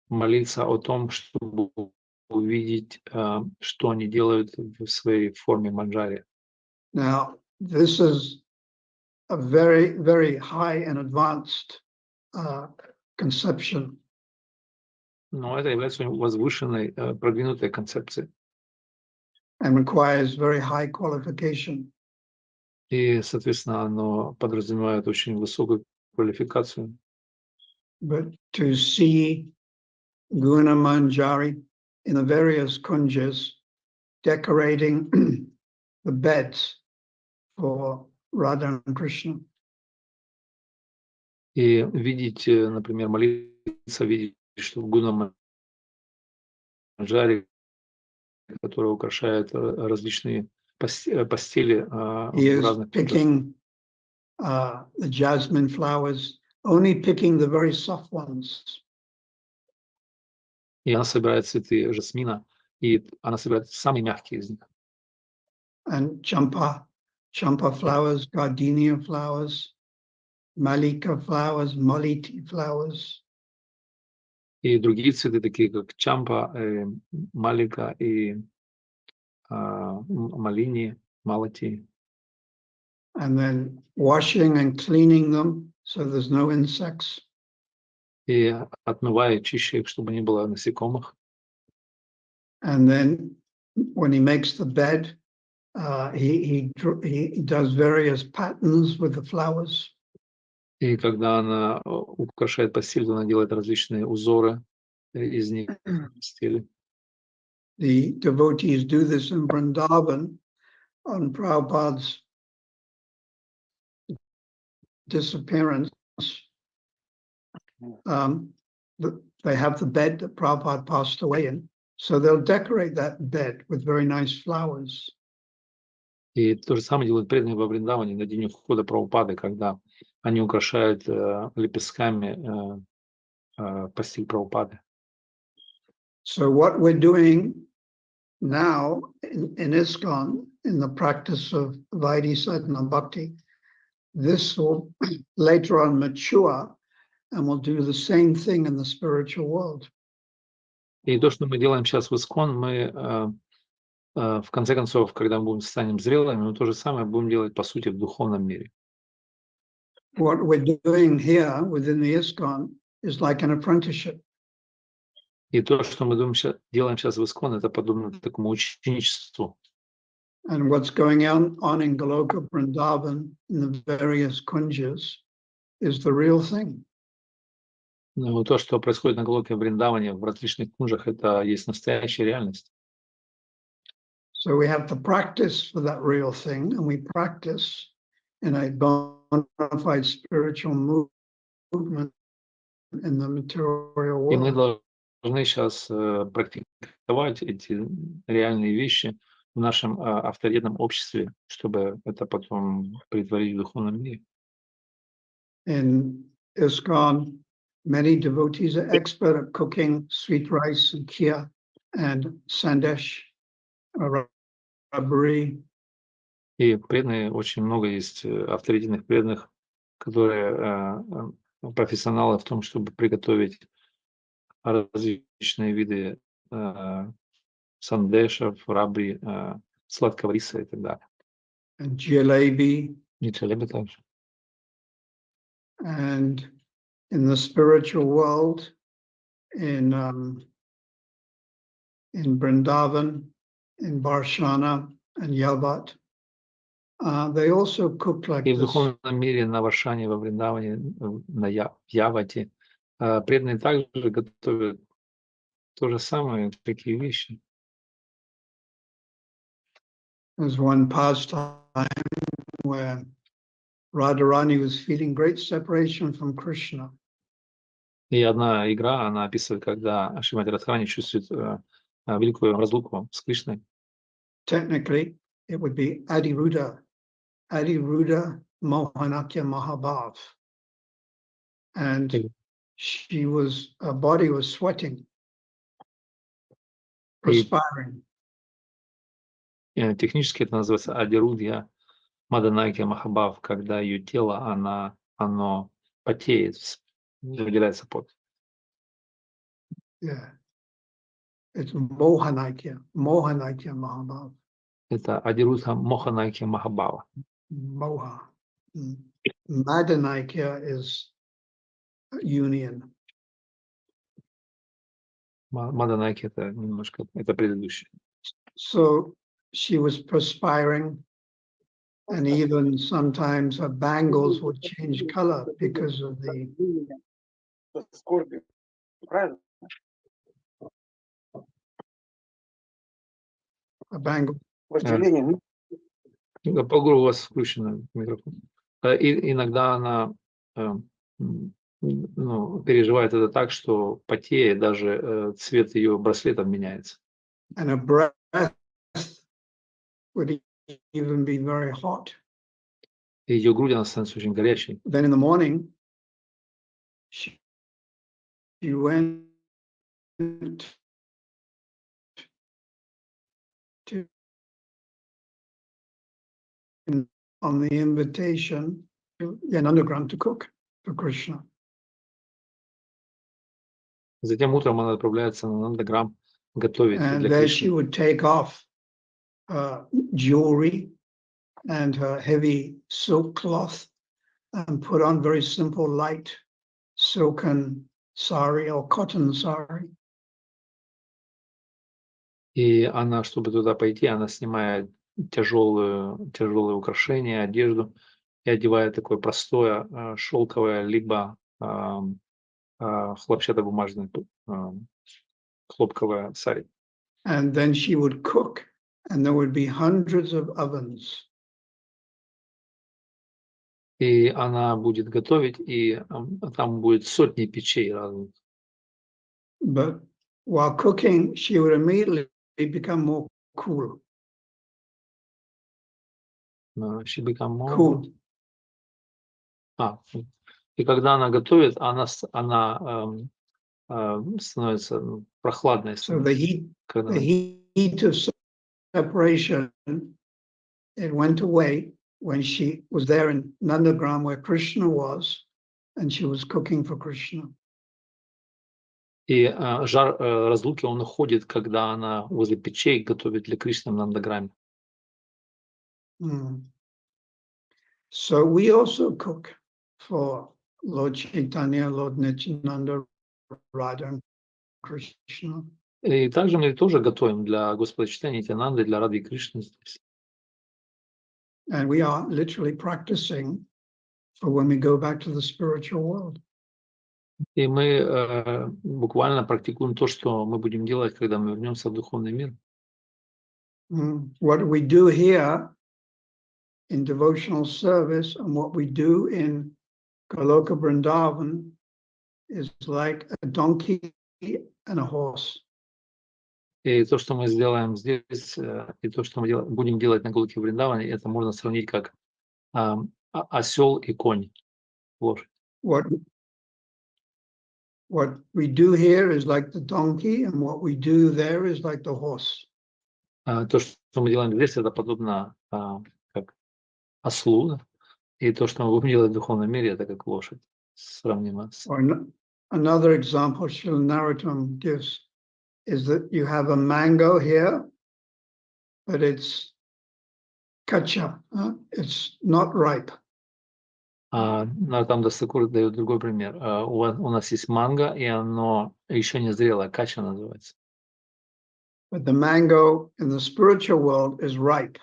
молиться о том, чтобы увидеть, что они делают в своей форме манджари. Now, this is a very, very high and advanced conception. Но это является возвышенной, продвинутой концепцией. And requires very high qualification. И, соответственно, оно подразумевает очень высокую квалификацию. But to see Guna Manjari in the various kunjas decorating the beds for Radha and Krishna. И видеть, например, молиться, видеть, что в Гуна Манджари, которая украшает различные постели He в is разных picking the jasmine flowers, only picking the very soft ones. И она собирает цветы жасмина, и она собирает самые мягкие из них. And champa flowers, gardenia flowers, malika flowers, maliti flowers. И другие цветы, такие как чампа, малика и малини, малати. And then washing and cleaning them so there's no insects. И отмывая, чища их, чтобы не было насекомых. And then when he makes the bed, he does various patterns with the flowers. И когда она украшает постель, то она делает различные узоры из них постели. The devotees do this in Vrindavan on Prabhupada's disappearance. They have the bed that Prabhupada passed away in, so they'll decorate that bed with very nice flowers. И то же самое делают преданные во Вриндаване на день ухода Прабхупады, когда они украшают лепестками постель Прабхупады. So what we're doing now in ISKCON, in the practice of Vaidhi Sadhana Bhakti, this will later on mature and will do the same thing in the spiritual world. И то, что мы делаем сейчас в ИСККОН, мы в конце концов, когда мы станем зрелыми, мы то же самое будем делать, по сути, в духовном мире. What we're doing here within the ISKCON is like an apprenticeship. И то, что мы делаем сейчас в ИСККОН, это подобно такому ученичеству. And what's going on in Goloka Vrindavan, in the various kunjas, is the real thing. Но то, что происходит на Голоке Вриндаване, в различных кунжах, это есть настоящая реальность. So we have to practice for that real thing, and we practice in a bona fide spiritual movement in the material И мы world. должны сейчас практиковать эти реальные вещи в нашем авторитетном обществе, чтобы это потом претворить в духовном мире. In ISKCON, many devotees are expert at cooking sweet rice and kheer and sandesh, rabri. И преданные, очень много есть авторитетных преданных, которые профессионалы в том, чтобы приготовить различные виды сандешев, рабри, сладкого риса и так далее. And jalebi. И джалеби также. And in the spiritual world, in Vrindavan, in Barshana and Yavat, they also cook like И в this. духовном мире на Варшане, во Вриндаване, на Явате преданные также готовят то же самое, такие вещи. There's one pastime where Radharani was feeling great separation from Krishna. И одна игра, она описывает, когда Шримати Радхарани чувствует великую разлуку с Кришной. Technically, it would be Adiruddha Mohanakya Mahabhav. And her body was sweating, perspiring. Технически это называется Адирудья Маданакья Махабхав, когда ее тело, оно потеет, выделяется пот. Yeah. It's Mohanakya Mahabhava. Это Адирута Моханайки Махабава. Moha. Madanakya is union. Маданайки это немножко, это предыдущее. So she was perspiring, and even sometimes her bangles would change color because of the bangle. Погру у вас включен микрофон. И иногда она ну, переживает это так, что потеет, даже цвет ее браслетов меняется. And her breath would even be very hot. И ее грудь, она становится очень горячей. Then in the morning, she went to on the invitation to Yanandagram to cook for Krishna. Затем утром она отправляется на Нандаграм готовить And для there she Кришны. would take off her jewelry and her heavy silk cloth and put on very simple light silken sari or cotton sari. И она, чтобы туда пойти, она снимает тяжелые украшения, одежду и одевает такое простое шелковое, либо хлопчатобумажное хлопковое сари. And then she would cook, and there would be hundreds of ovens. И она будет готовить, и там будет сотни печей разных. But while cooking, she would immediately become more cool. She become more... Cool. И когда она готовит, она становится прохладной. So the heat of separation, it went away when she was there in Nandagram where Krishna was, and she was cooking for Krishna. И жар разлуки, он уходит, когда она возле печей готовит для Кришны в Нандаграме. So we also cook for Lord Chaitanya, Lord Nityananda, Radha, and Krishna. И также мы тоже готовим для Господа Чайтаньи, Нитянанды, для Рады и Кришны здесь. And we are literally practicing for when we go back to the spiritual world. И мы буквально практикуем то, что мы будем делать, когда мы вернемся в духовный мир. What we do here in devotional service and what we do in Goloka Vrindavan is like a donkey and a horse. И то, что мы сделаем здесь, и то, что мы будем делать на Голоке Вриндаване, это можно сравнить как осел и конь, лошадь. What we do here is like the donkey, and what we do there is like the horse. То, что мы делаем здесь, это подобно как ослу, и то, что мы будем делать в духовном мире, это как лошадь, сравнимо с... Another example Srila Narottam gives is that you have a mango here, but it's kacha, it's not ripe. Там Дасакур дает другой пример. У нас есть манго, и оно еще не зрелое, кача называется. But the mango in the spiritual world is ripe.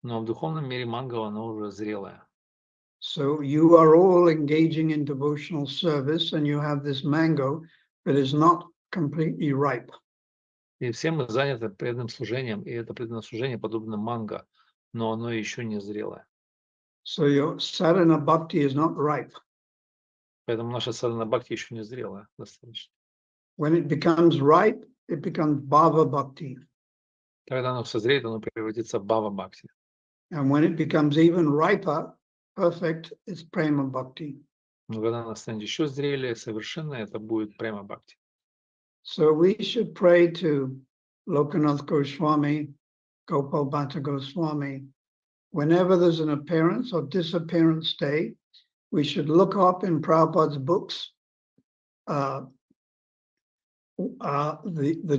Но в духовном мире манго, оно уже зрелое. So you are all engaging in devotional service, and you have this mango that is not completely ripe. И все мы заняты преданным служением, и это преданное служение подобно манго, но оно еще не зрелое. So your sadhana bhakti is not ripe. Поэтому наша садхана бхакти еще не зрелая достаточно. When it becomes ripe, it becomes bhava bhakti. Когда оно созреет, оно превратится в бхава бхакти. And when it becomes even riper, perfect, it's prema bhakti. Но когда оно станет еще зрелее, совершенно, это будет према бхакти. So we should pray to Lokanath Goswami, Gopal Bhatta Goswami, whenever there's an appearance or disappearance day, we should look up in Prabhupada's books the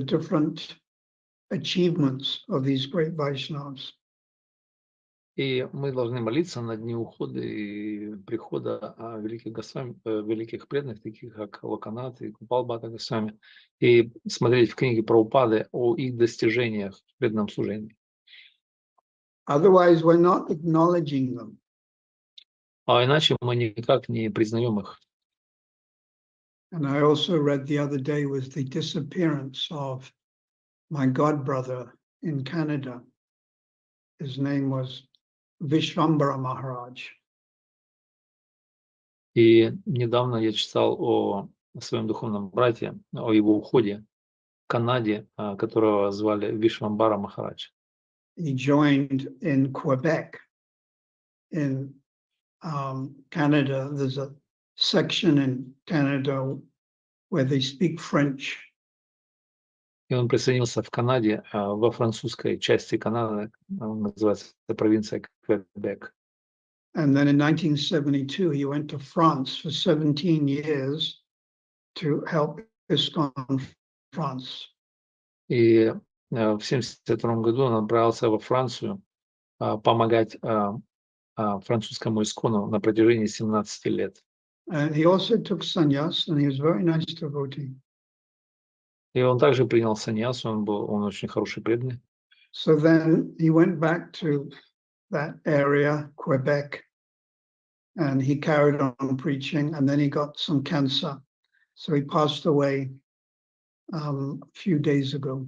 different achievements of these great Vaishnavas. И мы должны молиться на дни ухода и прихода великих Госвами, великих преданных, таких как Локанат и Купалбхата Госвами, и смотреть в книге Прабхупады о их достижениях в преданном служении. Otherwise, we're not acknowledging them. А иначе мы никак не признаем их. And I also read the other day was the disappearance of my godbrother in Canada. His name was Vishwambara Maharaj. И недавно я читал о своем духовном брате, о его уходе в Канаде, которого звали Вишвамбара Махарадж. He joined in Quebec. In Canada, there's a section in Canada where they speak French. И он присоединился в Канаде, во французской части Канады, называется провинция Квебек. And then in 1972, he went to France for 17 years to help ISKCON France. И в 1972 году он отправился во Францию помогать французскому искону на протяжении 17 лет. And he also took sannyas, and he was very nice devotee. И он также принял саньяс, он очень хороший преданный. So then he went back to that area, Quebec, and he carried on preaching, and then he got some cancer. So he passed away a few days ago.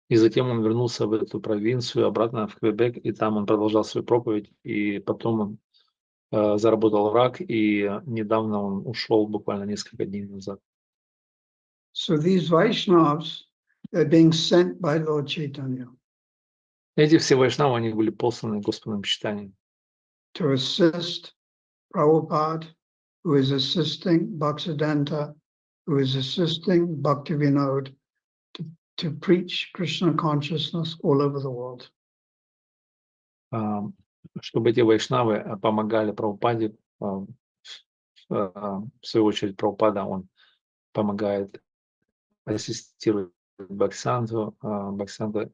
И затем он вернулся в эту провинцию, обратно в Квебек, и там он продолжал свою проповедь, и потом он заработал рак, и недавно он ушел буквально несколько дней назад. So these Vaishnavas, they're being sent by Lord Chaitanya. Эти все вайшнавы, они были посланы Господом Чайтаньей. To assist Prabhupada, who is assisting Bhaktisiddhanta, who is assisting Bhaktivinoda, to preach Krishna consciousness all over the world. Чтобы эти вайшнавы помогали Прабхупаде, в свою очередь Прабхупада, он помогает, ассистирует Бхактисиддханту, Бхактисиддханта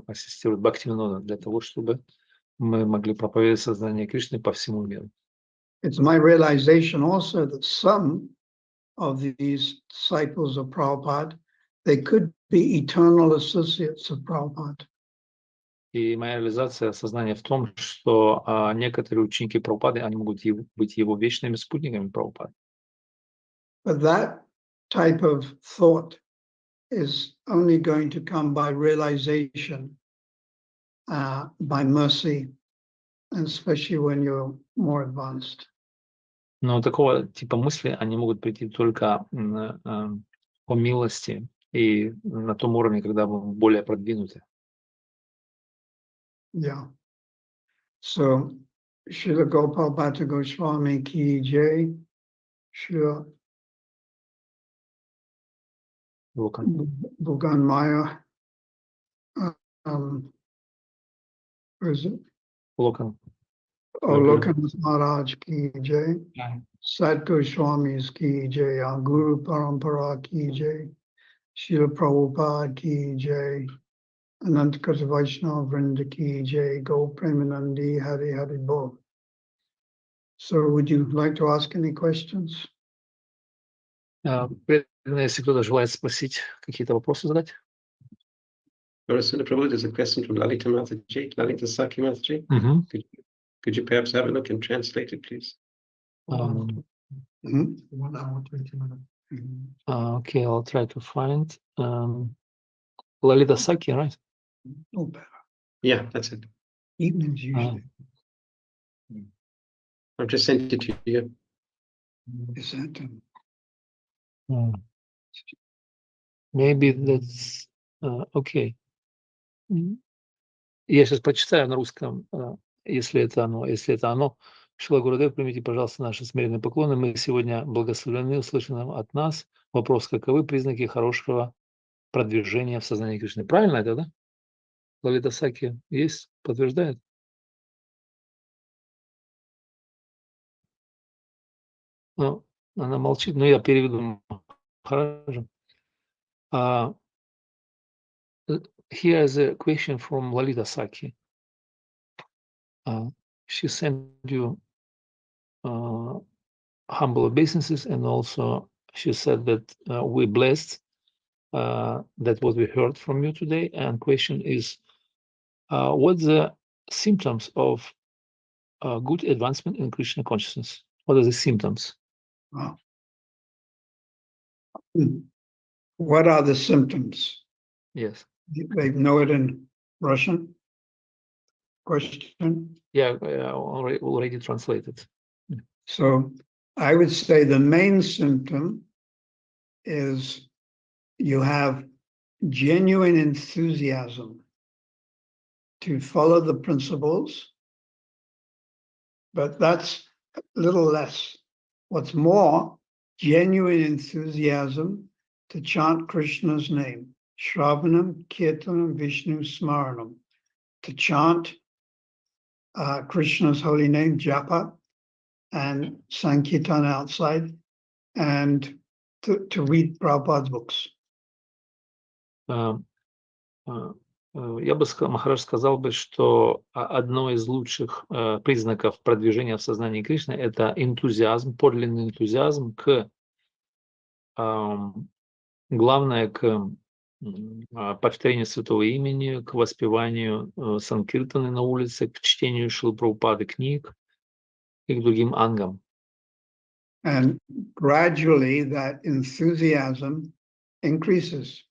ассистирует Бхактивинода для того, чтобы мы могли проповедовать сознание Кришны по всему миру. It's my realization also that some of these disciples of Prabhupada, they could be eternal associates of Prabhupada. И моя реализация сознания в том, что некоторые ученики Прабхупады, они могут быть его вечными спутниками Прабхупады. But that type of thought is only going to come by realization, by mercy, and especially when you're more advanced. Но такого типа мысли, они могут прийти только по милости и на том уровне, когда мы более продвинуты. Yeah. So, Srila Gopal Bhatta Goswami ki jai, Srila Bhugan Maya, where is it? Локан. Oh, Lokanath Maharaj ki jai, Sat Goswamis ki jai, Guru Parampara ki jai, Srila Prabhupada ki jai, Anantakata Vaishnava Vrinda ki jai, Go Premanandi Hari Hari Bol. So would you like to ask any questions? Если кто-то желает спросить, какие-то вопросы задать. Srila Prabhu, there's a question from Lalita Mataji, Lalita Saki Mataji. Could you perhaps have a look and translate it, please? 1 hour, 20 minutes. Okay, I'll try to find Lalita Saki, right? Oh, better. Yeah, that's it. Evenings usually. I've just sent it to you. Is that Maybe that's okay. Я сейчас прочитаю на русском, если это оно. Если это оно, Шрила Гурудев, примите, пожалуйста, наши смиренные поклоны. Мы сегодня благословлены услышанным от нас. Вопрос: каковы признаки хорошего продвижения в сознании Кришны? Правильно это, да? Лалита Саки есть? Подтверждает? Ну, она молчит, но я переведу Махараджа. Here is a question from Lalita Saki. She sent you humble obeisances, and also she said that we're blessed that what we heard from you today. And question is, what's the symptoms of good advancement in Krishna consciousness? What are the symptoms? Wow. What are the symptoms? Yes. They know it in Russian? Question? Yeah, already translated. So I would say the main symptom is you have genuine enthusiasm to follow the principles, but that's a little less. What's more, genuine enthusiasm to chant Krishna's name, Shravanam, Kirtanam, Vishnu, Smaranam, to chant Krishna's holy name, jAPA, and Sankirtan outside, and to read Prabhupada's books. Я бы сказал, Махарадж сказал бы, что одно из лучших признаков продвижения в сознании Кришны – это энтузиазм, подлинный энтузиазм главное, к повторению святого имени, к воспеванию санкиртаны на улице, к чтению Шрилы Прабхупады книг и к другим ангам. And gradually that enthusiasm increases.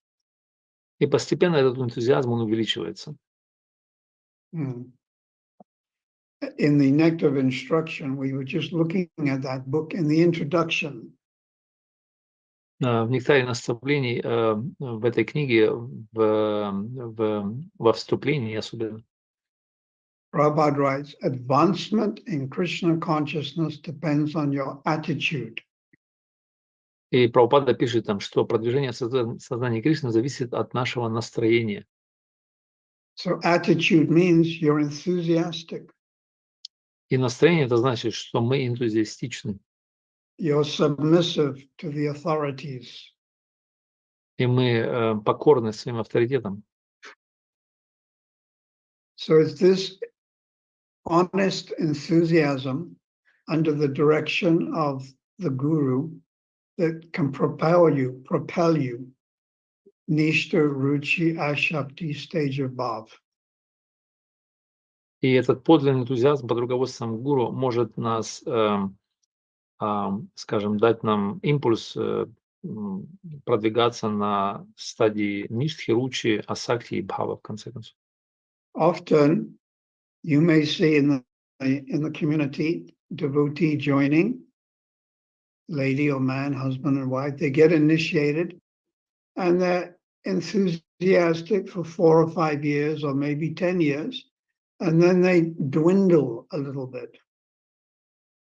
И постепенно этот энтузиазм, он увеличивается. In the Nectar of Instruction, we were just looking at that book in the introduction. В «Нектаре наставлений» в этой книге, во вступлении особенно, Prabhupada writes, advancement in Krishna consciousness depends on your attitude. и Прабхупада пишет там, что продвижение в сознании Кришны зависит от нашего настроения. So attitude means you're enthusiastic. И настроение – это значит, что мы энтузиастичны, You're submissive to the authorities. и мы покорны своим авторитетам. So it's this honest enthusiasm under the direction of the Guru that can propel you, Nishta, Ruchi, Ashakti stage above. И этот подлинный энтузиазм под руководством гуру может нас, скажем, дать нам импульс продвигаться на стадии ништхи, ручи, асакти и бхава, в конце концов. Often you may see in the community devotee joining, lady or man, husband and wife, they get initiated and they're enthusiastic for 4 or 5 years or maybe 10 years, and then they dwindle a little bit.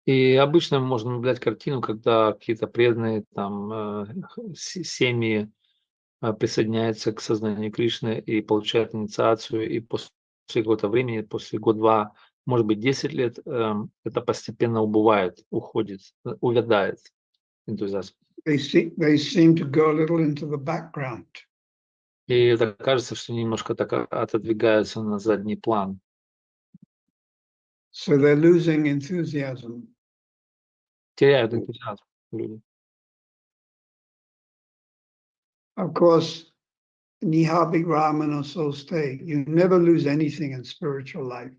И обычно можно наблюдать картину, когда какие-то преданные там семьи присоединяются к сознанию Кришны и получают инициацию, и после какого-то времени, после год-два, может быть, 10 лет, это постепенно убывает, уходит, увядает энтузиазм. They seem to go a little into the background. И это кажется, что немножко так отодвигаются на задний план. So they're losing enthusiasm. Теряют энтузиазм люди. Of course, Nihabik Ramana Soste, you never lose anything in spiritual life.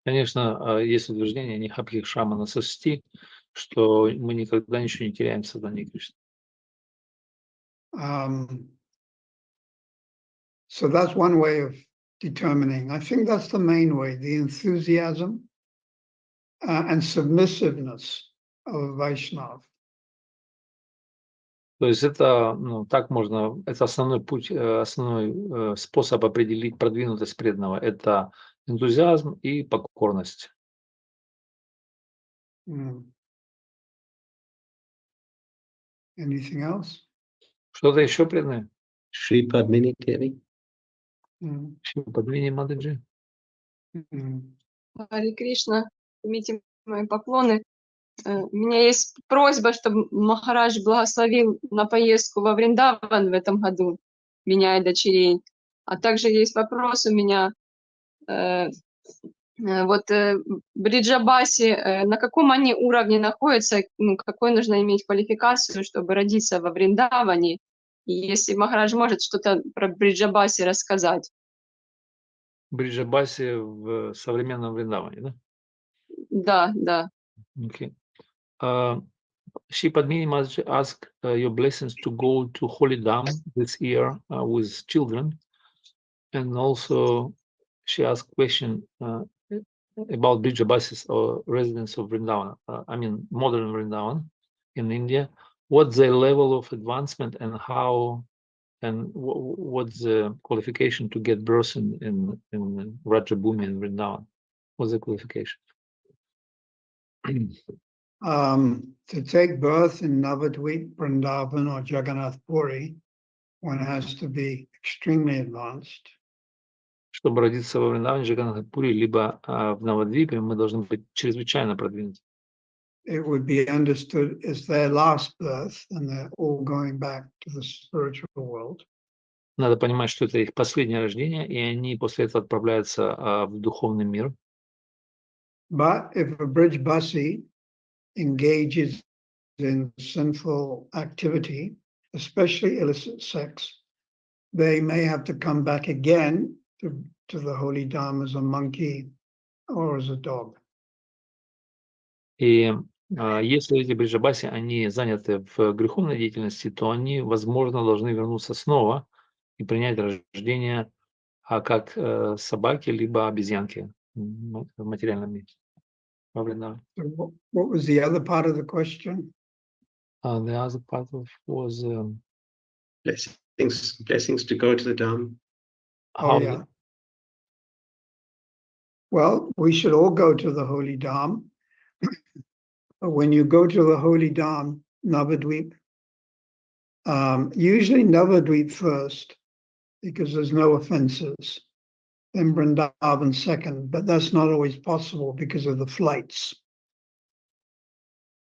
Конечно, есть утверждение Нихабхих Шамана Састи, что мы никогда ничего не теряем в сознании Кришны. So that's one way of determining. I think that's the main way, the enthusiasm and submissiveness of a Vaishnava. То есть это, так можно, это основной путь, основной способ определить продвинутость преданного. Это энтузиазм и покорность. Anything else? Что-то еще преданное? Shri Padmini Devi. Шри Падмини Мададжи. Харе Кришна, примите мои поклоны. У меня есть просьба, чтобы Махарадж благословил на поездку во Вриндаван в этом году, меня и дочерей. А также есть вопрос у меня. Вот Бриджабаси, на каком они уровне находятся, ну, какой нужно иметь квалификацию, чтобы родиться во Вриндаване? И если Махарадж может что-то про Бриджабаси рассказать. Бриджабаси в современном Вриндаване, да? Да, да. Okay. Shri Padmini must ask your blessings to go to Holy Dham this year with children. And also she asked question about Brijabasi's or residents of Vrindavan, I mean modern Vrindavan in India. What's the level of advancement and how, and what's the qualification to get birth in Rajabhumi and Vrindavan? What's the qualification? To take birth in Navadvip, Vrindavan, or Jagannath Puri, one has to be extremely advanced. Чтобы родиться во Вриндаване, Джаганнатхапури, либо в Навадвипе, мы должны быть чрезвычайно продвинуты. It would be understood as their last birth, and they're all going back to the spiritual world. Надо понимать, что это их последнее рождение, и они после этого отправляются в духовный мир. But if a Brijbasi engages in sinful activity, especially illicit sex, they may have to come back again to the holy Dham as a monkey or as a dog. И если эти бриджабаси, они заняты в греховной деятельности, то они, возможно, должны вернуться снова и принять рождение как собаки, либо обезьянки в материальном мире. So what was the other part of the question? The other part was blessings to go to the Dham. Oh, yeah. Well, we should all go to the holy Dham. But when you go to the holy Dham, Navadvip, usually Navadvip first, because there's no offenses, then Vrindavan second, but that's not always possible because of the flights.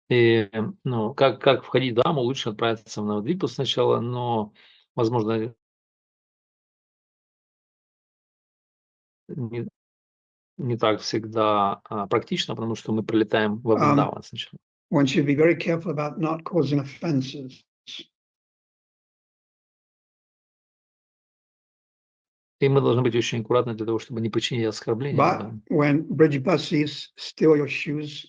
И, ну, как входить в Даму, лучше отправиться в Навадвипу сначала, но, возможно, не так всегда практично, потому что мы прилетаем во Вриндаван сначала. One should be very careful about not causing offenses. И мы должны быть очень аккуратны для того, чтобы не причинить оскорбления. But when Brijbasis steal your shoes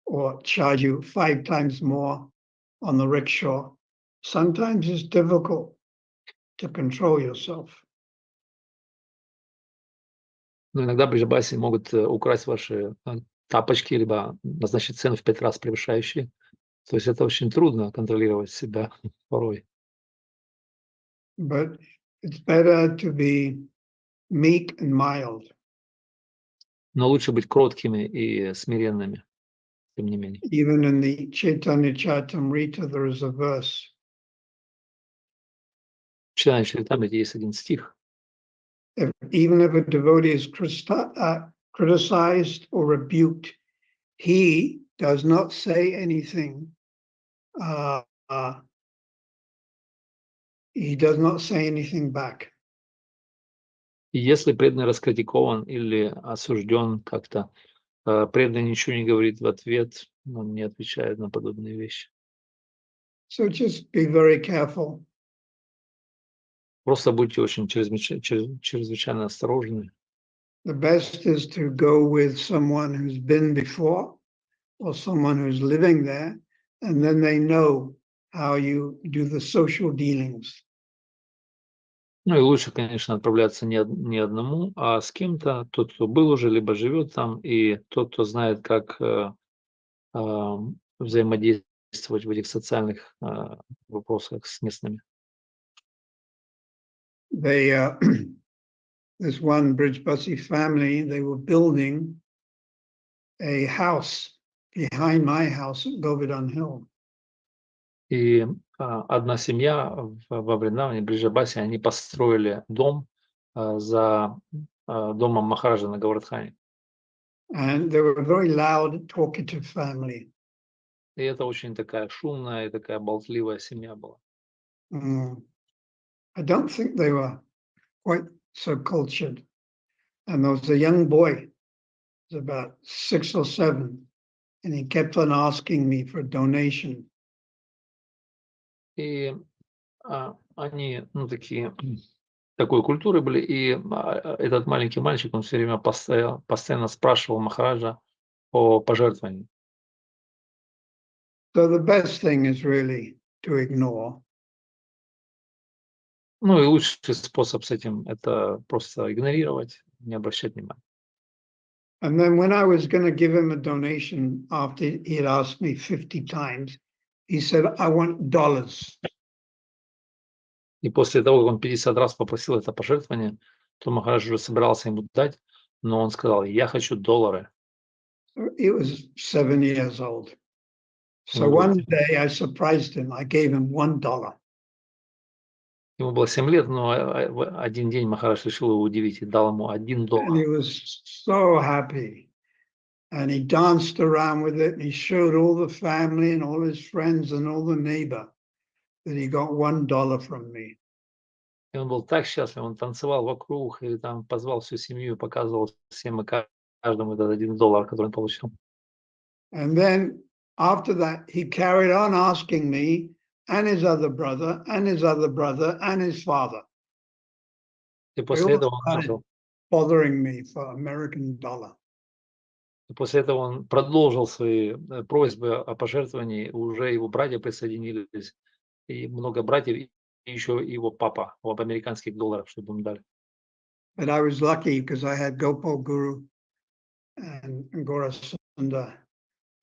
or charge you 5 times more on the rickshaw, sometimes it's difficult to control yourself. Но иногда бриджабаси могут украсть ваши тапочки, либо назначить цену в 5 раз превышающие. То есть это очень трудно контролировать себя порой. But it's better to be meek and mild. Но лучше быть кроткими и смиренными, тем не менее. Even in the Chaitanya Charitamrita, there is a verse. В Читании Чаритамрите есть один стих. Even if a devotee is criticized or rebuked, he does not say anything. He does not say anything back. И если преданный раскритикован или осужден как-то, преданный ничего не говорит в ответ, он не отвечает на подобные вещи. So just be very careful. Просто будьте очень чрезвычайно осторожны. The best is to go with someone who's been before or someone who's living there, and then they know how you do the social dealings. Ну и лучше, конечно, отправляться не одному, а с кем-то, тот, кто был уже, либо живет там, и тот, кто знает, как взаимодействовать в этих социальных вопросах с местными. They, this one Brijbasi family, they were building a house behind my house at Govardhan Hill. И одна семья во Вриндаване, Бриджабаси, они построили дом за домом Махараджа на Гавардхане. And they were a very loud, talkative family. И это очень такая шумная и такая болтливая семья была. I don't think they were quite so cultured. And there was a young boy, he was about 6 or 7, and he kept on asking me for a donation. И они, ну, такие, такой культуры были, и этот маленький мальчик, он все время постоянно спрашивал Махараджа о пожертвовании. So the best thing is really to ignore. Ну и лучший способ с этим — это просто игнорировать, не обращать внимания. And then when I was going to give him a donation after he had asked me 50 times, he said, I want dollars. И после того, как он 50 раз попросил это пожертвование, то Махарадж уже собирался ему дать, но он сказал: я хочу доллары. He was 7 years old. So Ну, one day I surprised him. I gave him $1. Ему было 7 лет, но в один день Махарадж решил его удивить и дал ему $1. And he was so happy. And he danced around with it. And he showed all the family and all his friends and all the neighbor that he got $1 from me. И он был так счастлив, он танцевал вокруг и там позвал всю семью, показывал всем и каждому этот $1, который он получил. And then after that, he carried on asking me and his other brother and his other brother and his father. И They после all этого он started начал, bothering me for American dollar. продолжил свои просьбы о пожертвовании. Уже его братья присоединились, и много братьев, и еще его папа об американских долларах, чтобы им дали. But I was lucky because I had Gopal Guru and Gorasunda,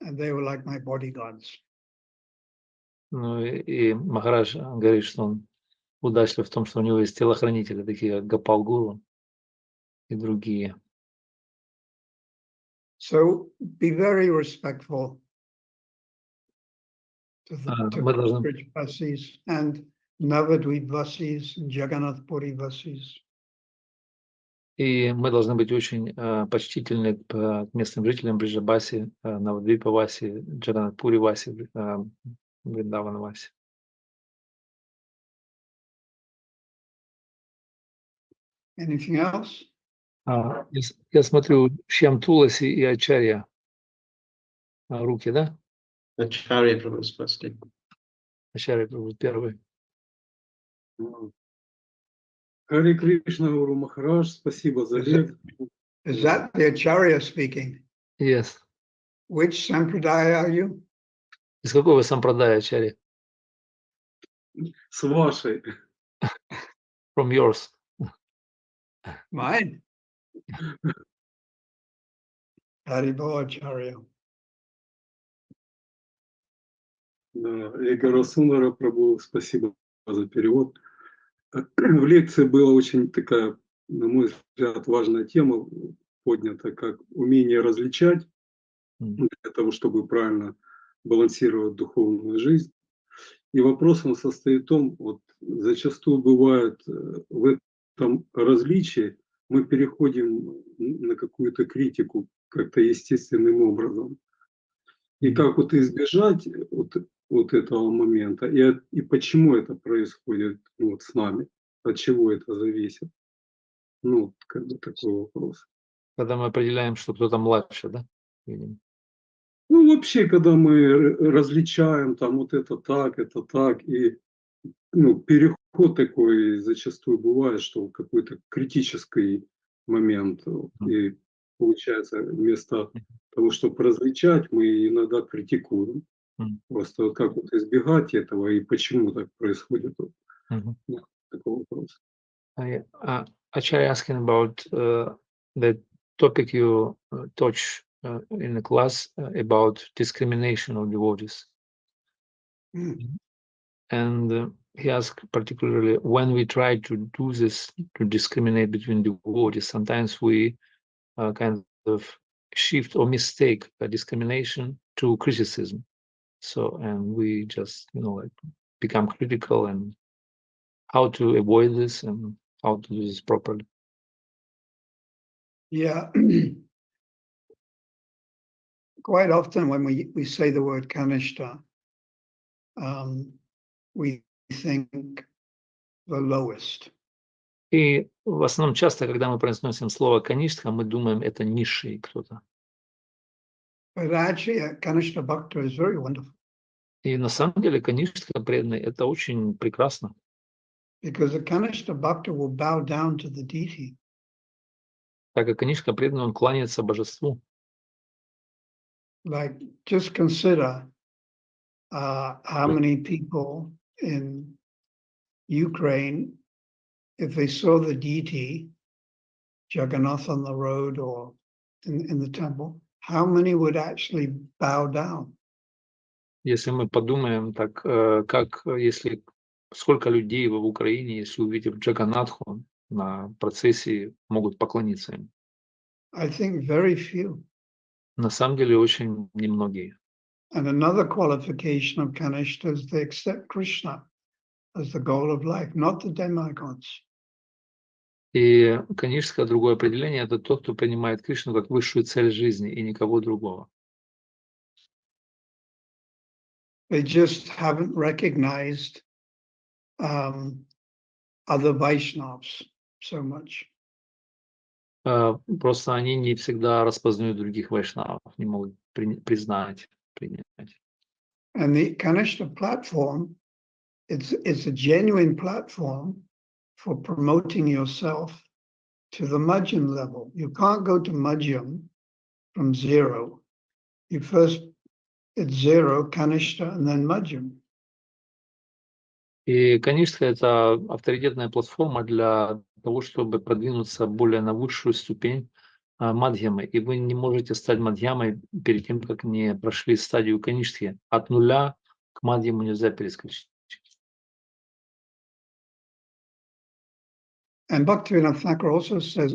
and they were like my bodyguards. Ну и Махарадж говорит, что он удачлив в том, что у него есть телохранители, такие как Гопал Гуру и другие. So be very respectful to Мы должны Brijvasis and Navadvipvasis and Jagannath Puri Vasis. И мы должны быть очень почтительны к местным жителям Бриджабаси, Навадвипа-Васи, Джаганатпури-Васи, Вриндавана-Васи. Anything else? Я смотрю, Шьям Туласи и Ачарья руки, да? Acharya Prabhu firstly. Ачарья Прабху первый. Харе Кришна, Гуру Махарадж, спасибо за лекцию. Is that the Acharya speaking? Yes. Which sampradaya are you? Из какого сампрадая, Ачарья? С вашей. From yours. Mine. Haribo Acharya. Да, Эгара Сунара Прабху, спасибо за перевод. В лекции была очень такая, на мой взгляд, важная тема поднята, как умение различать, для того, чтобы правильно балансировать духовную жизнь. И вопрос он состоит в том, вот зачастую бывает в этом различии мы переходим на какую-то критику как-то естественным образом. И как вот избежать вот этого момента, и почему это происходит вот с нами, от чего это зависит. Ну, как бы такой вопрос. Когда мы определяем, что кто-то младше, да? Видимо. Ну, вообще, когда мы различаем там вот это так, и ну, переход такой зачастую бывает, что какой-то критический момент, и получается вместо того, чтобы различать, мы иногда критикуем. Просто вот как вот избегать этого и почему так происходит, вот, такой вопрос. Acharya asking about the topic you touch in the class about discrimination of devotees. And he asked particularly when we try to do this, to discriminate between devotees, sometimes we kind of shift or mistake discrimination to criticism. So, and we just, like become critical, and how to avoid this and how to do this properly. Yeah. quite often when we say the word Kanishta, we think the lowest. И в основном часто, когда мы произносим слово каништха, мы думаем, это низший кто-то. But actually, a Kanishta Bhakta is very wonderful. И на самом деле каништха преданный – это очень прекрасно. Because the Kanishta Bhakta will bow down to the deity. Так как каништха преданный, он кланяется божеству. Like, just consider how many people in Ukraine, if they saw the deity, Jagannath on the road or in the temple, how many would actually bow down? Если мы подумаем, так как если сколько людей в Украине, если увидев Джаганнатху на процессии, могут поклониться им? I think very few. На самом деле очень немногие. And another qualification of Kanishta is they accept Krishna as the goal of life, not the demigods. И, конечно, другое определение – это тот, кто принимает Кришну как высшую цель жизни и никого другого. They just haven't recognized other Vaishnavas so much. Просто они не всегда распознают других вайшнавов, не могут признать, принять. And the Kanishta platform, it's a genuine platform for promoting yourself to the Madhyam level. You can't go to Madhyam from zero. You first, it's zero, Kanishta, and then Madhyam. И, конечно, это авторитетная платформа для того, чтобы продвинуться более на высшую ступень мадхьямы. И вы не можете стать мадхьямой перед тем, как не прошли стадию каништхи. От нуля к мадхьяму нельзя перескочить. And Bhaktivinoda Thakur also says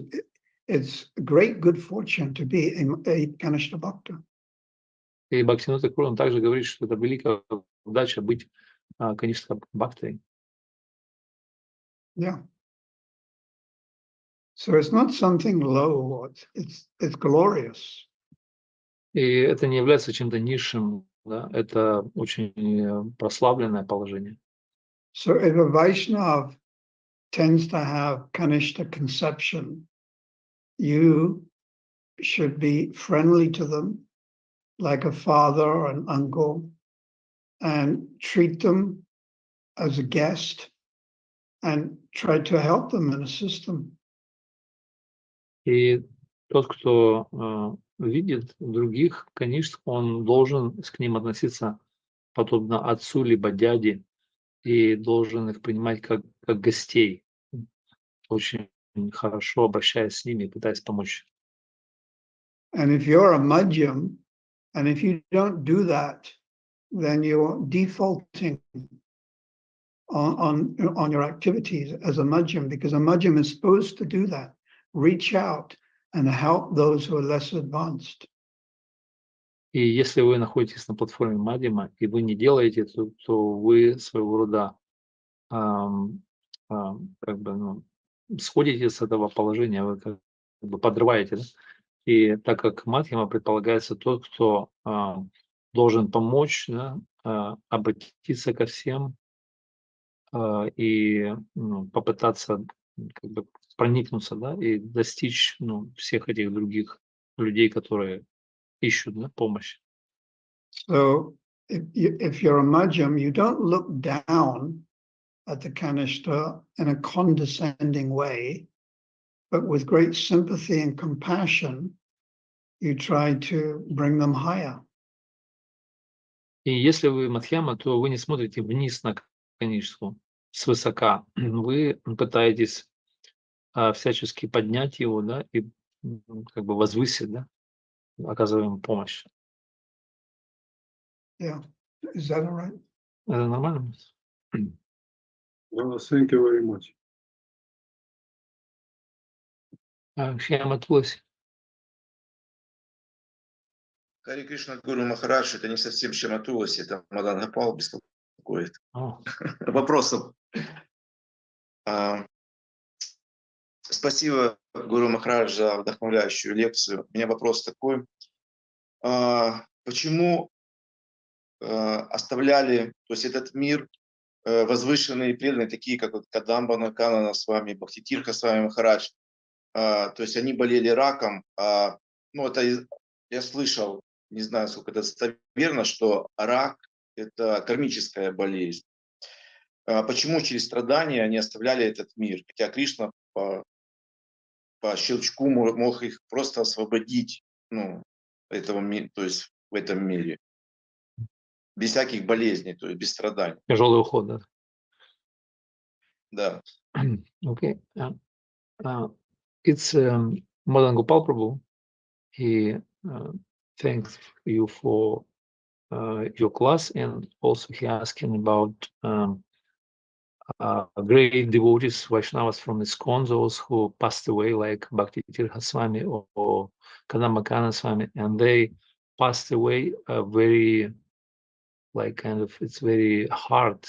it's great good fortune to be a Kanishta Bhakta. И Бхактивинода Тхакур, он также говорит, что это великая удача быть каништха бхактой. Yeah. So it's not something low, it's glorious. И это не является чем-то низшим, да? Это очень прославленное положение. So if a Vaishnava tends to have Kanishta conception, you should be friendly to them, like a father or an uncle, and treat them as a guest and try to help them and assist them. И тот, кто видит других, конечно, он должен к ним относиться подобно отцу либо дяде и должен их принимать как гостей, очень хорошо обращаясь с ними и пытаясь помочь. And if you're a Madhyam, and if you don't do that, then you're defaulting on your activities as a Madhyam, because a Madhyam is supposed to do that, reach out and help those who are less advanced. И если вы находитесь на платформе Мадьяма, и вы не делаете это, то вы своего рода как бы, сходите с этого положения, вы как бы подрываете, да? И так как Мадьяма предполагается тот, кто должен помочь, да, обратиться ко всем и попытаться как бы проникнуться, да, и достичь всех этих других людей, которые ищут, да, помощь. So if you're a Madhyam, you don't look down at the Kanishta in a condescending way, but with great sympathy and compassion, you try to bring them higher. И если вы Мадхьяма, то вы не смотрите вниз на Каништху свысока. Вы пытаетесь всячески поднять его, да, и как бы возвысить, да, оказывая ему помощь. Yeah, is that all right? Это нормально? Thank you very much. Шьяма Туласи. Хари Кришна Гуру Махарадж, это не совсем Шаматуласи, это Мадан Гопал беспокоит. Вопросов. Спасибо, Гуру Махарадж, за вдохновляющую лекцию. У меня вопрос такой. почему оставляли, то есть этот мир, возвышенные и преданные, такие как Кадамбана Канана с вами, Бхактитирха с вами Махарадж, то есть они болели раком. Ну, это я слышал, не знаю, сколько это достоверно, что рак – это кармическая болезнь. Почему через страдания они оставляли этот мир? Хотя Кришна по щелчку мог их просто освободить, ну, то есть в этом мире. Без всяких болезней, то есть без страданий. Тяжелый уход, да. Да. Okay. It's Madan Gopal Prabhu. He thanks you for your class, and also he asking about great devotees, Vaishnavas from ISKCON, those who passed away, like Bhakti Tirtha Swami or Kadambakana Swami, and they passed away very, like, kind of, it's very hard.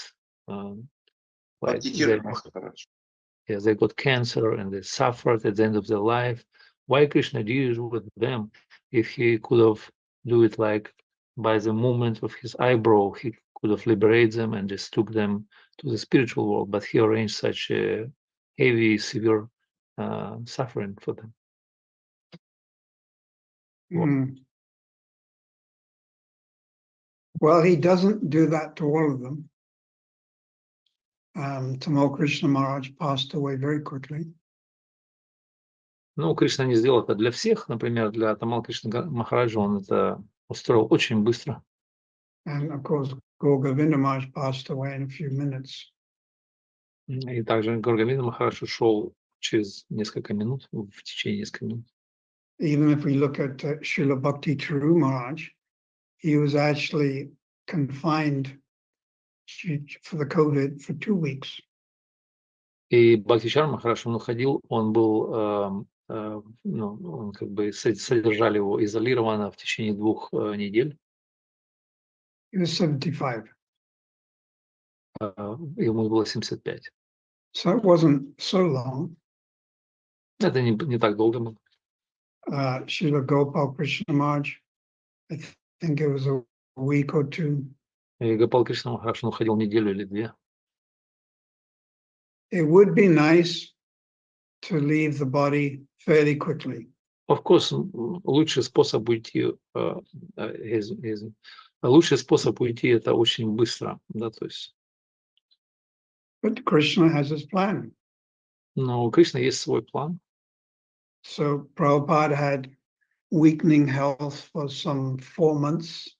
Like they got cancer and they suffered at the end of their life. Why Krishna deals with them? If he could have do it like by the movement of his eyebrow, he could have liberated them and just took them to the spiritual world, but he arranged such a heavy, severe suffering for them. Well, he doesn't do that to all of them. Tamal Krishna Maharaj passed away very quickly. Ну, Кришна не сделал это для всех. Например, для Тамал Кришна Махараджа он это устроил очень быстро. And of course, Govinda Maharaj passed away in a few minutes. И также Говинда Махарадж ушел через несколько минут, в течение нескольких минут. Even if we look at Srila Bhakti Taru Maharaj, he was actually confined for the COVID for 2 weeks. И Бхактичар Махарадж, он уходил, он был, ну, он как бы содержали его изолированно в течение 2 недель. He was 75. Ему было 75. So it wasn't so long. Это не так долго было. Srila Gopal Krishna Maharaj, I think it was a week or 2. И Гопал Кришна Махарадж, он уходил неделю или 2. It would be nice to leave the body fairly quickly. Of course, лучший способ уйти, лучший способ уйти это очень быстро, да, то есть. But Krishna has his plan. Но у Кришны есть свой план. So Prabhupada had weakening health for some 4 months.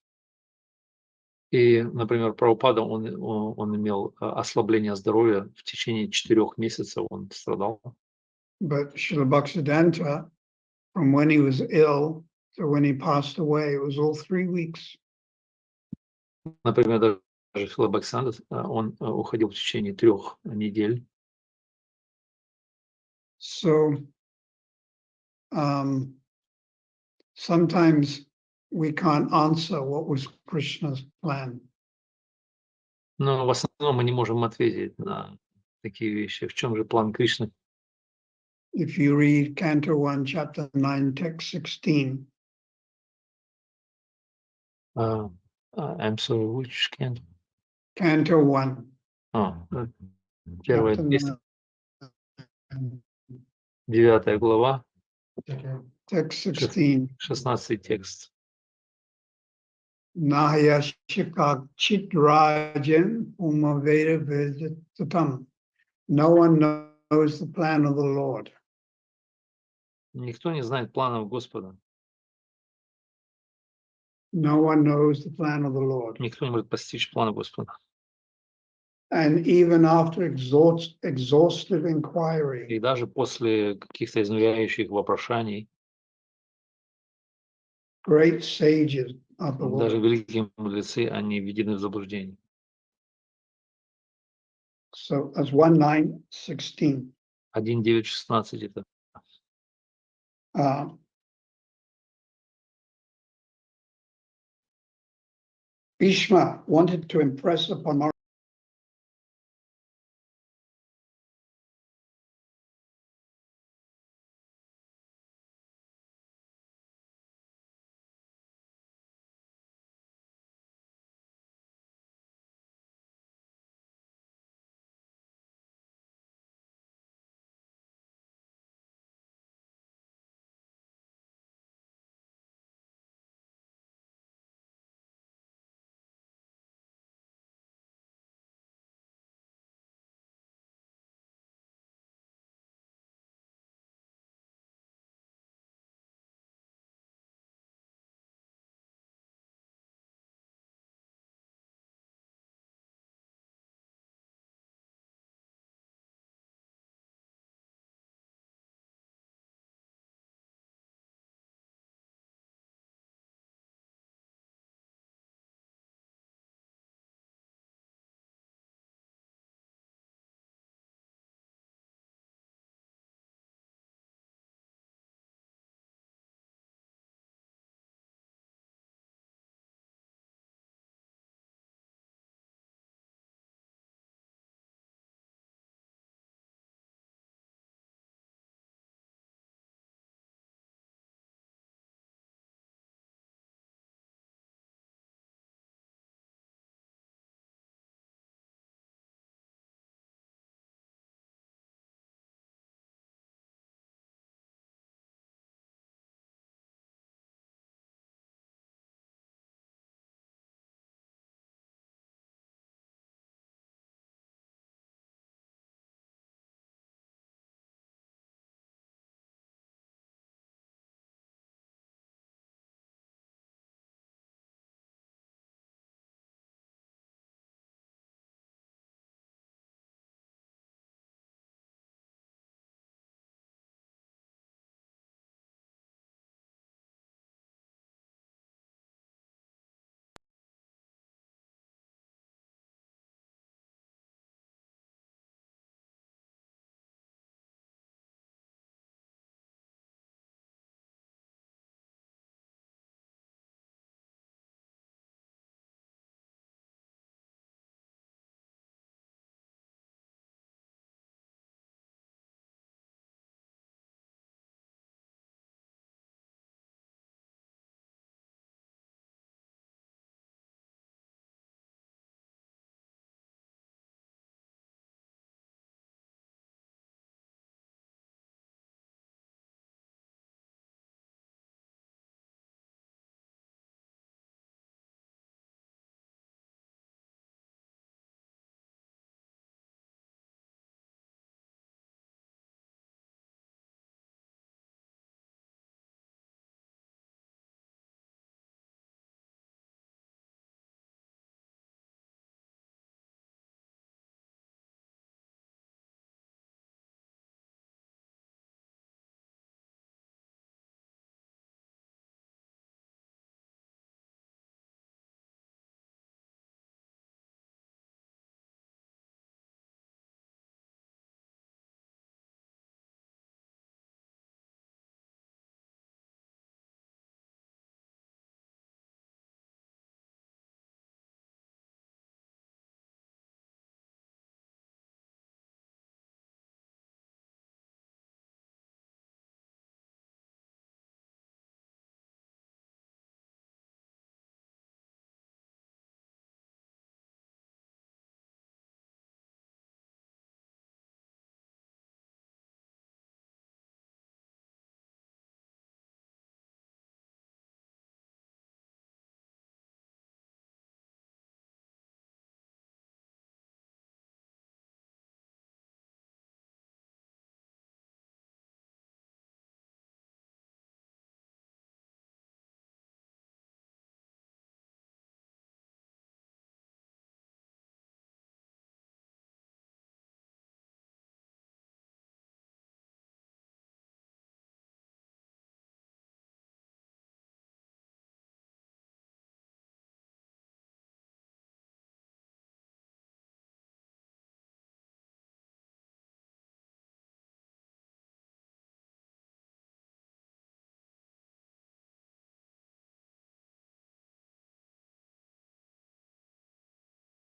И, например, Прабхупада, он имел ослабление здоровья в течение 4 месяцев, он страдал. But Srila Bhaktisiddhanta, from when he was ill to when he passed away, it was all 3 weeks. Например, даже Шрила Бхактисиданта, он уходил в течение 3 недель. So sometimes we can't answer what was Krishna's plan. Но в основном мы не можем ответить на такие вещи. В чем же план Кришны? If you read Canto 1, Chapter 9, Text 16. I'm sorry, which canto? Canto 1. Первая, 9 глава. Text 16. 16 текст. Nahayashikak chitrajan umaveda viditatam. No one knows the plan of the Lord. Никто не знает планов Господа. No one knows the plan of the Lord. Никто не может постичь плана Господа. And even after exhaustive inquiry, И даже после каких-то изнуряющих вопрошаний, great sages of the даже world. великие мудрецы, они введены в заблуждение. So as 1:9:16. 1:9:16 это. Bhishma wanted to impress upon our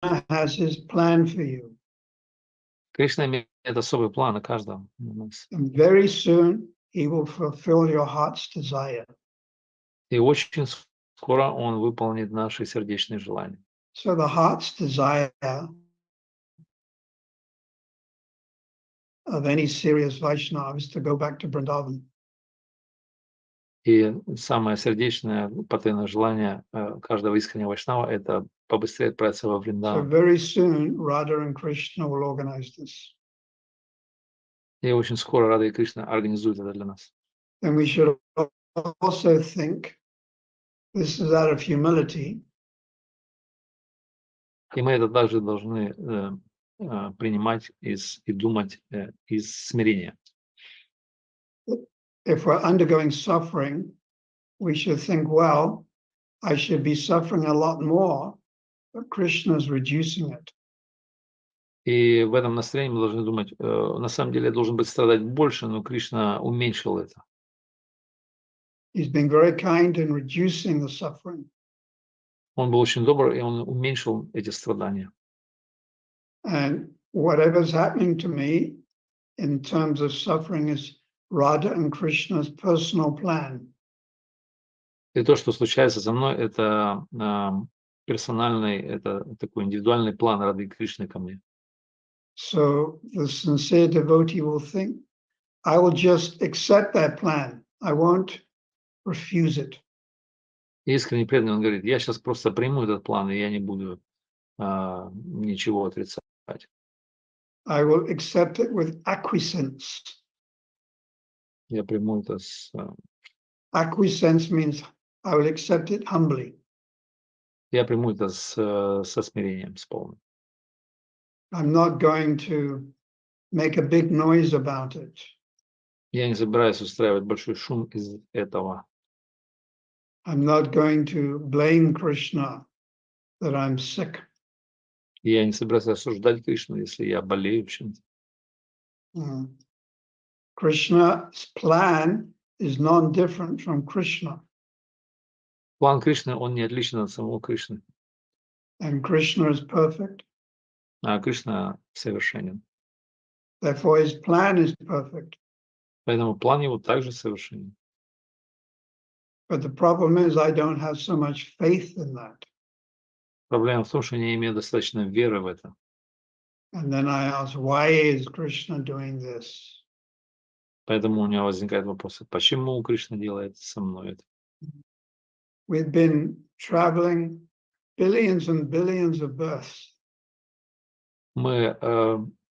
has his plan for you. Кришна имеет особый план на каждого из нас. And very soon he will fulfill your heart's desire. И очень скоро он выполнит наши сердечные желания. So the heart's desire of any serious Vaishnava is to go back to Vrindavan. И самое сердечное, постоянное желание каждого искреннего вайшнава – это побыстрее отправиться во So Вриндаван. very soon Radha and Krishna will organize this. И очень скоро Рада и Кришна организуют это для нас. And we should also think, this is out of humility, И мы это также должны принимать и думать из смирения. if we're undergoing suffering, we should think, well, I should be suffering a lot more, but Krishna is reducing it. И в этом настроении мы должны думать, на самом деле я должен быть страдать больше, но Кришна уменьшил это. He's been very kind in reducing the suffering. Он был очень добр, и он уменьшил эти страдания. And whatever's happening to me in terms of suffering is Radha and Krishna's personal plan. И то, что случается со мной, это персональный, это такой индивидуальный план Рады Кришны ко мне. So the sincere devotee will think, I will just accept that plan. I won't refuse it. Искренне преданный, он говорит, я сейчас просто приму этот план, и я не буду ничего отрицать. I will accept it with acquiescence. Я приму это с... Acquiescence means I will accept it humbly. Я приму это со смирением, с полным. I'm not going to make a big noise about it. Я не собираюсь устраивать большой шум из этого. I'm not going to blame Krishna that I'm sick. Я не собираюсь осуждать Кришну, если я болею чем-то. Krishna's plan is non-different from Krishna. План Кришны, он не отличен от самого Кришны. And Krishna is perfect. А Кришна совершенен. Therefore, his plan is perfect. Поэтому план его также совершенен. But the problem is I don't have so much faith in that. Проблема в том, что я не имею достаточно веры в это. And then I ask, why is Krishna doing this? Поэтому у меня возникает вопрос, почему Кришна делает со мной это? We've been traveling billions and billions of births. Мы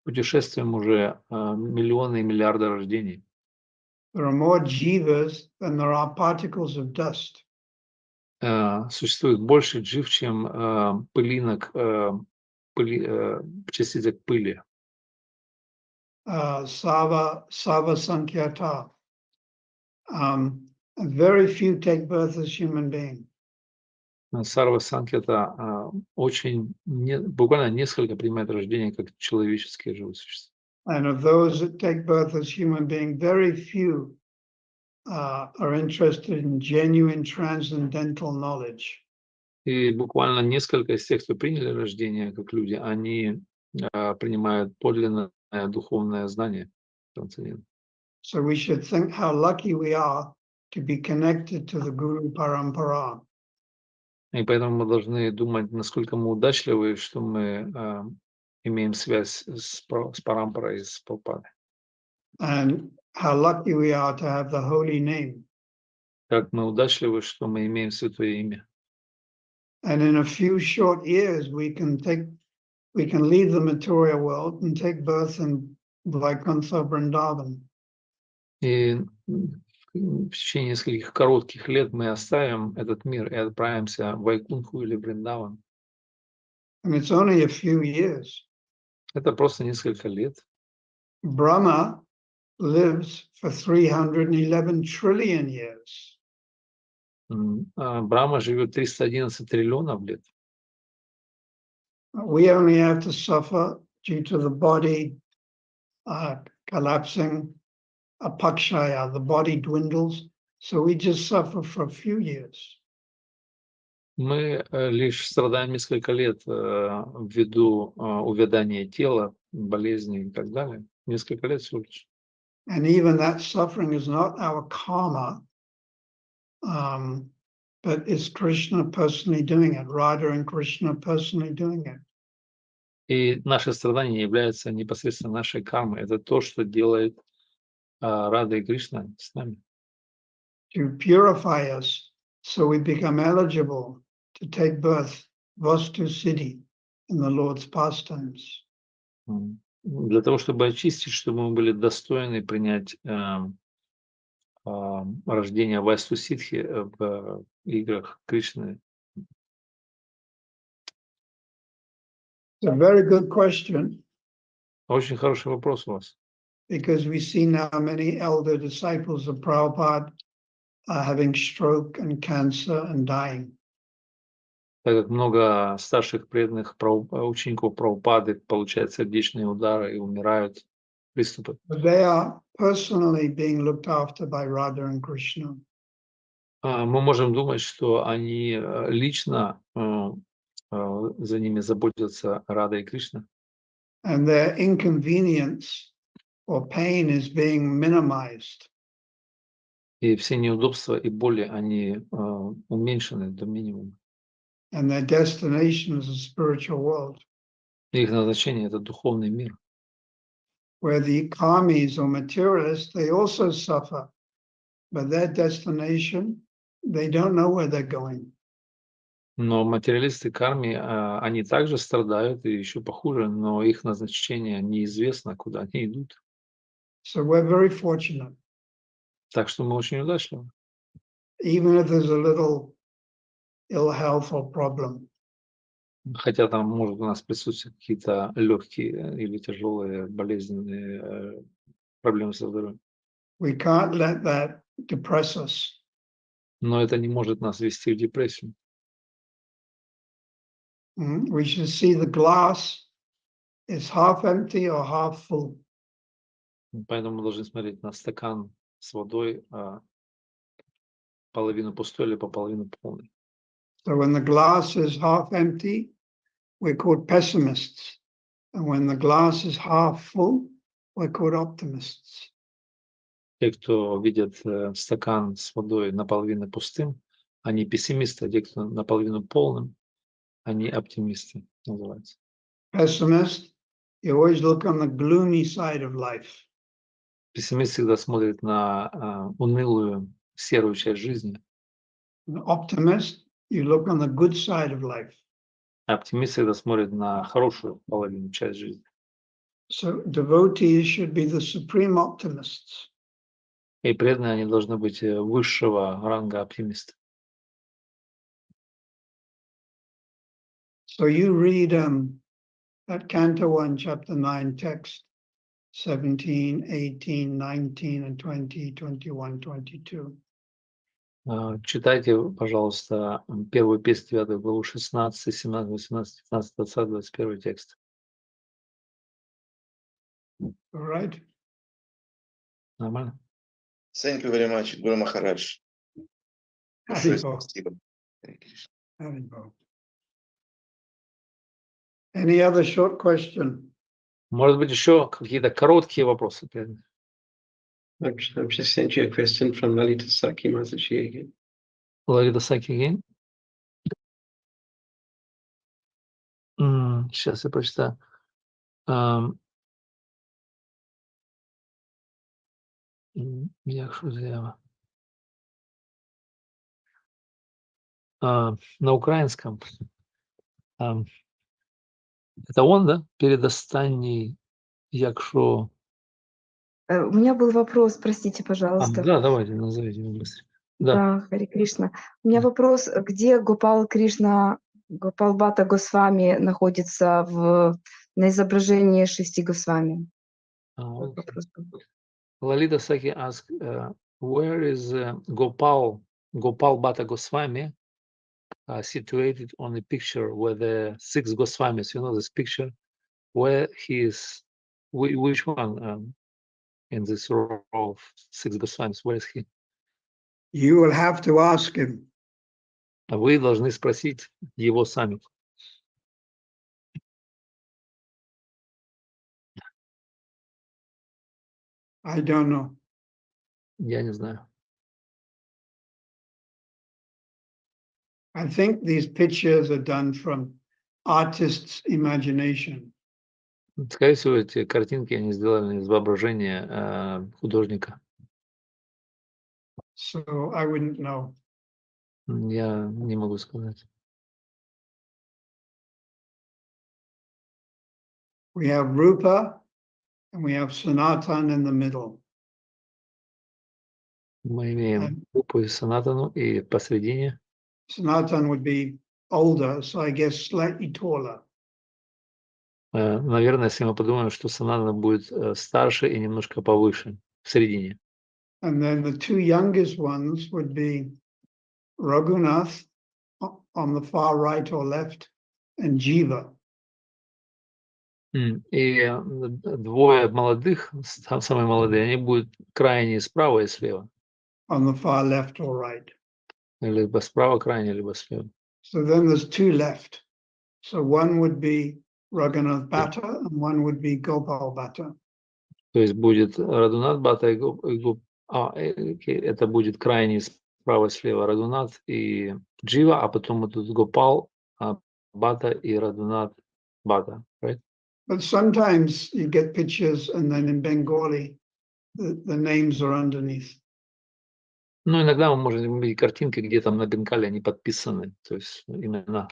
путешествуем уже миллионы и миллиарды рождений. There are more jivas than there are particles of dust. Существует больше джив, чем пылинок, частичек пыли. Sava Sankhyatta. Very few take birth as human beings. Сарва Санкета очень, буквально несколько принимает рождение как человеческие живые существа. And of those that take birth as human beings, very few are interested in genuine transcendental knowledge. И буквально несколько из тех, кто приняли рождение как люди, они принимают подлинное духовное знание. So we should think how lucky we are to be connected to the Guru Parampara. И поэтому мы должны думать, насколько мы удачливы, что мы имеем связь с Парампарой, с Прабхупадой. And how lucky we are to have the holy name. Как мы удачливы, что мы имеем святое имя. And in a few short years, we can leave the material world and take birth in Vaikuntha Vrindavan. И в течение нескольких коротких лет мы оставим этот мир и отправимся в Вайкунху или Вриндаван. And it's only a few years. Это просто несколько лет. Brahma lives for 311 trillion years. Брахма живет 311 триллионов лет. We only have to suffer due to the body collapsing, apakshaya, the body dwindles, so we just suffer for a few years. Мы лишь страдаем несколько лет ввиду увядания тела, болезней и так далее. Несколько лет всего лишь. And even that suffering is not our karma, but it's Krishna personally doing it, Radha and Krishna personally doing it. И наше страдание не является непосредственно нашей кармой. Это то, что делает Рада и Кришна с нами. To purify us so we become eligible to take birth, Vastu Siddhi, in the Lord's pastimes. Для того, чтобы очистить, чтобы мы были достойны принять рождение Васту Сидхи в играх Кришны. It's a very good question, Очень хороший вопрос у вас. because we see now many elder disciples of Prabhupada are having stroke and cancer and dying. Так как много старших преданных учеников Прабхупады получают сердечные удары и умирают приступы. But they are personally being looked after by Radha and Krishna. Мы можем думать, что они лично за ними заботятся Рада и Кришна. And their inconvenience or pain is being minimized. И все неудобства и боли, они уменьшены до минимума. And their destination is a spiritual world, Их назначение – это духовный мир. where the karmis or materialists, they also suffer, but their destination, they don't know where they're going. Но материалисты карми, они также страдают, и еще похуже, но их назначение неизвестно, куда они идут. So we're very fortunate. Так что мы очень удачливы. Even if there's a little ill health or problem, Хотя там может у нас присутствовать какие-то легкие или тяжелые болезненные проблемы со здоровьем. we can't let that depress us. Но это не может нас ввести в депрессию. We should see the glass is half empty or half full. Поэтому мы должны смотреть на стакан с водой, половину пустой или половину полный. So when the glass is half empty, we're called pessimists. And when the glass is half full, we're called optimists. Те, кто видят стакан с водой наполовину пустым, они пессимисты, а те, кто наполовину полным, они оптимисты называются. Pessimist, you always look on the gloomy side of life. Пессимист всегда смотрит на унылую, серую часть жизни. An optimist, you look on the good side of life. А оптимист всегда смотрит на хорошую половину, часть жизни. So devotees should be the supreme optimists. И преданные, они должны быть высшего ранга оптимисты. So you read that Canto 1, Chapter 9 text, 17, 18, 19, and 20, 21, 22. Читайте, пожалуйста, первую песню 9 главу 16, 17, 18, 19, 20, 21 текст. All right? Нормально? Thank you very much, Guru Maharaj. Большое спасибо. Any other short question? Может быть, еще какие-то короткие вопросы? I've just sent you a question from Lalita Saki Mataji again. Ларита Саки again. Сейчас я прочитаю. Якшу заява. На украинском. Это он, да? Передостанній, якщо... У меня был вопрос, простите, пожалуйста. Да, давайте, назовите его быстро. Да, Хари Кришна. У меня вопрос, где Гопал Кришна, Гопал Бата Госвами находится на изображении 6 Госвами? Lalita Saki asked, where is Gopal Bhatta Goswami situated on the picture where the 6 Goswamis, you know this picture, where he is, which one in this row of 6 Goswamis, where is he? You will have to ask him. Вы должны спросить его сами. I don't know. Я не знаю. I think these pictures are done from artist's imagination. Скорее всего, эти картинки они сделали из воображения художника. So I wouldn't know. Я не могу сказать. We have Rupa and we have Sanatan in the middle. Мы имеем группу Санатану, и посредине Sanatan would be older, so I guess slightly taller. наверное, если мы подумаем, что Санатана будет старше и немножко повыше, в середине. And then the two youngest ones would be Raghunath on the far right or left and Jiva. И двое молодых, самые молодые, они будут крайне справа и слева. On the far left or right. Либо справа крайне, либо слева. So then there's two left. So one would be Raghunath Bhatta and one would be Gopal Bhatta. То есть будет Радунат Бхатта это будет крайне справа и слева Радунат и Джива, а потом тут Гопал, Бхатта и Радунат Бхатта, right? But sometimes you get pictures and then in Bengali, the names are underneath. Ну, иногда мы можем видеть картинки, где там на бенгале они подписаны, то есть имена.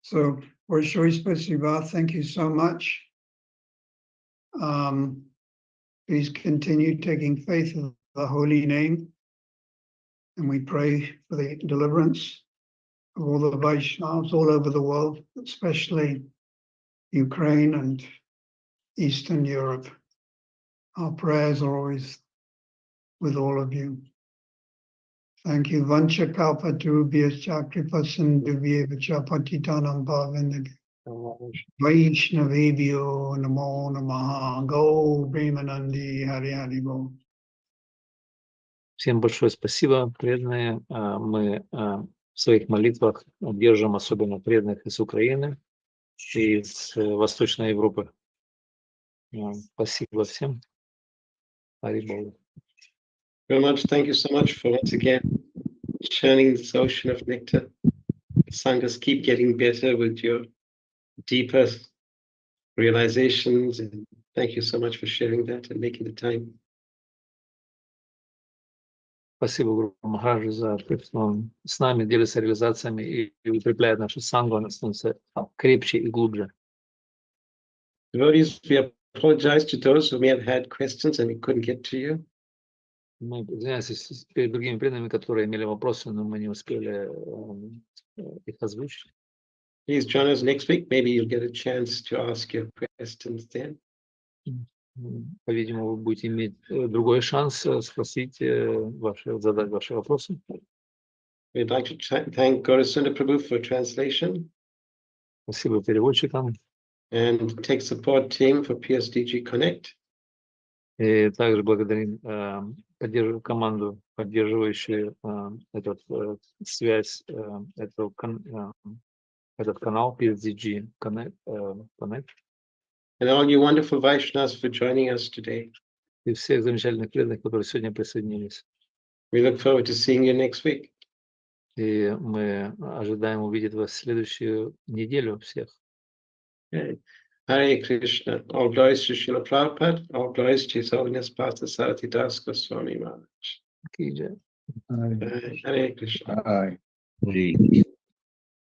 So, Vaishnavi Spasiba, thank you so much. Please continue taking faith in the holy name. And we pray for the deliverance of all the Vaishnavas all over the world, especially Ukraine and Eastern Europe. Our prayers are always with all of you. Thank you. Vancha kalpa durubhyas kripa sindhubhye vacha patitanam bhavanage. Vaishnavebhyo namo namaha. Go Premanandi Hari Hari Bo. Всем большое спасибо, преданные. Мы в своих молитвах держим особенно преданных из Украины и из Восточной Европы. Спасибо всем. Хари Богу. Very much. Thank you so much for once again churning this ocean of nectar. Sanghas, keep getting better with your deeper realizations. And thank you so much for sharing that and making the time. Спасибо, Гуру Махараджу, за то, что он с нами делится реализациями и укрепляет нашу сангу, она становится крепче и глубже. Devotees, we apologize to those who may have had questions and we couldn't get to you. Мы извиняемся перед другими преданными, которые имели вопросы, но мы не успели их озвучить. Please join us next week. Maybe you'll get a chance to ask your questions then. По-видимому, вы будете иметь другой шанс спросить задать ваши вопросы. We'd like to thank Goswami Prabhu for translation. Спасибо переводчикам. And tech support team for PSDG Connect. И также благодарим команду, поддерживающую связь, этот канал PSDG Connect. And all you wonderful Vaishnavas for joining us today. И всех замечательных преданных, которые сегодня присоединились. We look forward to seeing you next week. И мы ожидаем увидеть вас в следующую неделю всех. Okay. Hare Krishna. All glories to Srila Prabhupada. All glories to His Holiness Partha Sarathi Das Goswami Maharaj. Hare Hare Krishna. Hare.